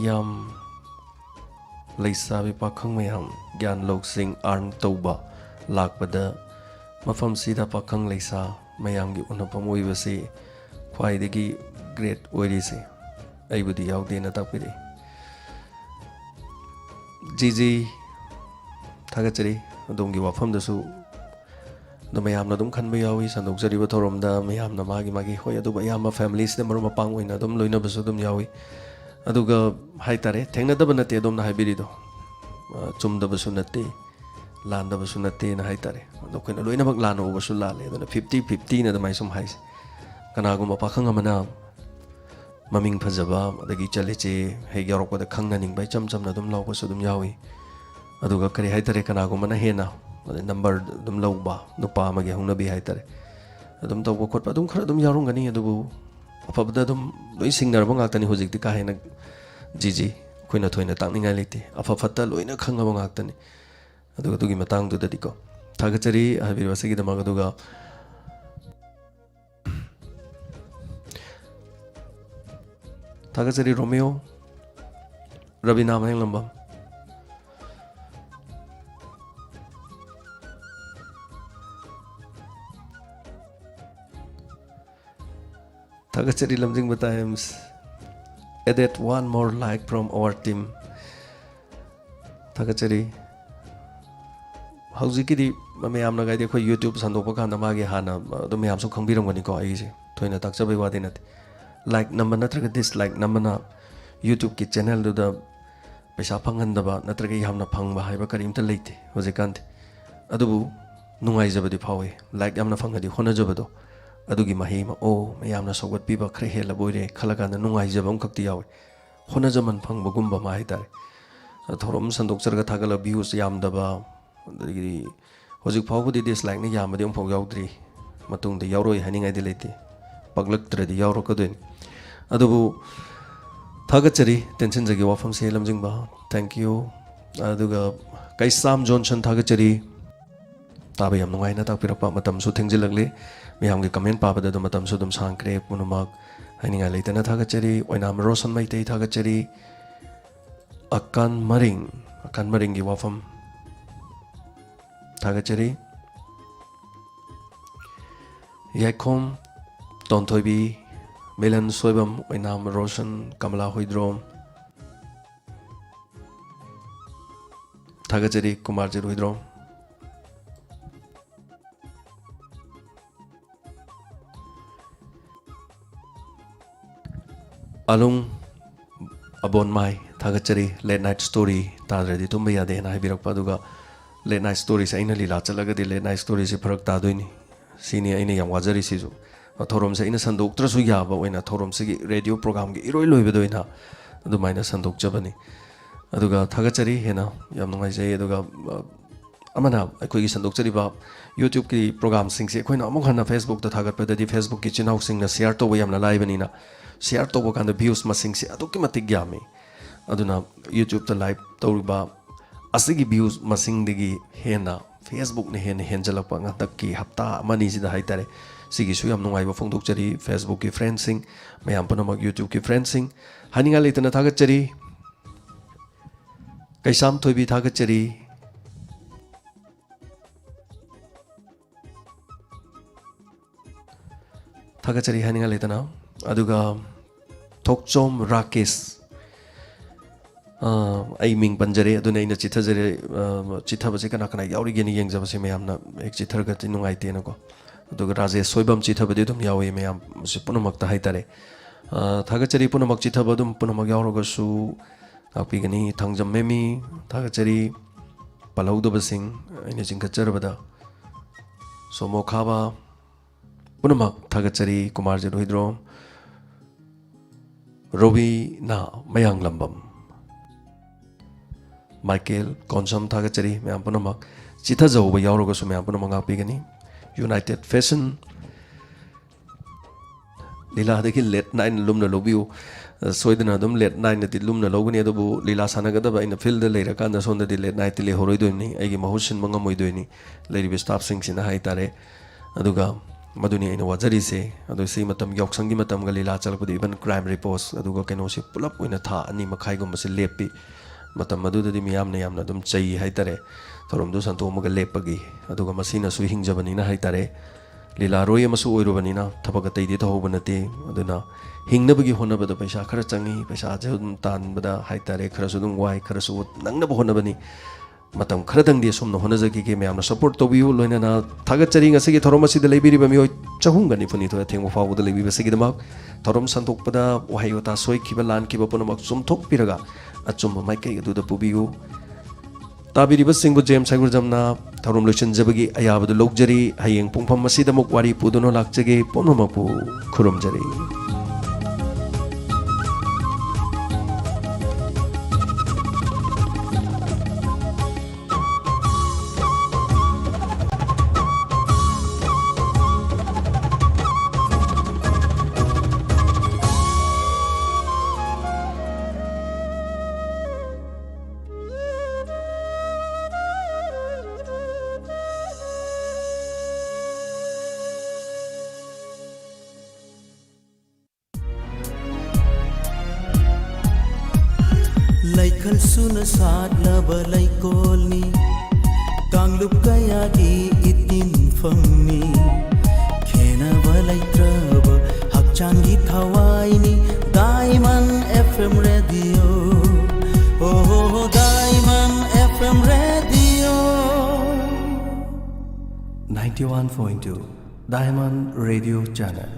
yam leisabi pakhang mayam gyan loksing arn tauba lakpada mafam sida pakhang leisa mayamgi unapam oibasi khwaidigi great oirisi aibudi yaude na takpiri Gigi thagachari adongi wafam dasu the mayamna dum khanba yawi sandok jariba thoromda mayamna magi hoi aduba yama families de maru mapang oina dum loina basu dum yawi aduga haitare thengna daba nate dum na haibiri do chumda basu nate landa basu nate na haitare adokena loina bak lano basu lale aduna 50-50 na damai sum haise kana gum pakhang amana maming phajaba adagi chaleche he yarok da khangna ning bai cham cham na dum law basu dum yawi aduga kare haitare kana gum na hena number dum lawba nupa magi hungnabi haitare adum tawba khotpa dum khara dum yarungani adubu afabda dum loi singnar bang aktani hojikti ka hena Gigi khoina thoina takningai lete afafatta loina khangaba ngaktani aduga dugi matang du dadiko ꯊꯥꯒꯠꯆꯔꯤ ꯍꯥꯏꯕꯤꯔꯤꯕꯁꯤꯒꯤꯗꯃꯛ ꯑꯗꯨꯒ ꯊꯥꯒꯠꯆꯔꯤ ꯔꯣꯃꯤꯌꯣ Rabina ꯃꯌꯦꯡꯂꯝꯕꯝ Thagachari Lamjingba Times. Added one more like from our team. Thagachari. Haujikidi mayamna gaidi khoi YouTube sandokpa kanda magi hana do mayam su khangbiramgani ko aise thoina takchabai wade nat like number natraga dislike number na YouTube ki channel do da paisa phanghandaba natraga yamna phangba haiba karimta leite hojikant adubu nungai jabadi phawe like yamna phangadi hona jabado adugi mahima o mayamna sogat piba khre hela boire khalaganda nungai jabam khakti yawe hona jaman phangba gumba ma haitare thorom sandok charga thagala views yamdaba adagi hojik phawbudi dislike ni yamadi om phau yaudri matung de yauroi haningai de lete paglak tradi yauro kadin adubu thagachari tension jagi wafam se lamjingba thank you aduga kaisam johnson thagachari taba yam nungai na takpirakpa matam su thengjilagle miyam ge comment pabada do matam su dum sangkre punumak haningai leitana thagachari oinam rosan maitei thagachari akan maring gi wafam thagachari yakom tontoibi melan soibam oinam rosan kamala hoidrom thagachari kumarji hoidrom alung abon mai thagachari late night story tadredi tumba yade na hibirakpa aduga late night story se aina lila chalaga di late night story se pharak ta doini sini aina yam wajari sisu thorom se ina sandok trasu yaba oina thorom se gi radio program gi iroi loibe doina adu maina sandok jabani aduga thagachari hena yam nungai jai aduga amana akoi gi sandok chari ba YouTube ki program sing se koina amuk hana Facebook ta thagat pa di Facebook ki chinau sing na share to yam na live ni na share to kan da views masing se adukki matik gyame aduna YouTube ta live tawriba asigi views masing digi hena Facebook ne hena henjalakpa nga takki hapta amani sida haitare sigi su yam nungai ba phongdok chari Facebook ki friends sing mayam panamak YouTube ki friends sing haninga leitana thagat chari kaisam thoibi thagat chari thagachari haninga leitana aduga thokchom rakesh ai ming panjare aduna ina chithajare chithabase kana kana yauri geni yengjabase mayamna ek chitharga tinungai tena ko aduga rajesh soibam chithabadi dum yawi mayam se punamak ta haitare thagachari punamak chithabadum punamak yauraga su akpigani thangjam memi thagachari palaudo-basing ina jingkacharabada somo khaba punamak thagachari kumarji rohidrom robi na mayang lambam Michael konsam thagachari mayam punamak chitha jawba yauraga su mayam punamak apigani United Fashion lila deki late night lumna lobiu soidana dum late night ti lumna logani adubu lila sanaga da ina field leira kan da sonda di late night le horoi doini aigi mahusin mangamoi doini leiri staff sing sina haitare aduga maduni ina wajari se adu sei matam yoksangi matam ga lila chalpudi even crime reports aduga keno se pulap oina tha ani makhai gum se lepi matam madu di miyam na yamna dum chai haitare thorom du santom ga lepagi aduga masina su hingjabani na haitare lila roi amasu oirubani na thabaga tai di thobanate aduna hingnabagi honabada paisa khara changi paisa jum tan bada haitare khara su dum wai khara su nangna honabani matam khara dang di somna honajagi ke mayamna support tobiu loina na thagachari ngasigi thorom asida leibiri ba mioi chahunga ni funi to thengwa fawuda leibi ba sigi damak thorom santokpada wahayota soi kiba lan kiba punamak sumthok piraga achum mai kai adu da pubiu tabiriba singbu James Saigurjamna thorom loichen jabagi ayabadu logjari hayeng pungpham masida muk wari puduno lakjage ponomapu khurumjari ꯂꯩꯈꯜꯁꯨꯅ ꯁꯥꯠꯂꯕ ꯂꯩꯀꯣꯜꯅꯤ ꯀꯥꯡꯂꯨꯞ ꯀꯌꯥꯒꯤ ꯏꯇꯤꯟꯐꯝꯅꯤ ꯈꯦꯅꯕ ꯂꯩꯇ꯭ꯔꯕ ꯍꯛꯆꯥꯡꯒꯤ ꯊꯋꯥꯏꯅꯤ Diamond FM radio Oh Diamond FM Radio 91.2 Diamond Radio Channel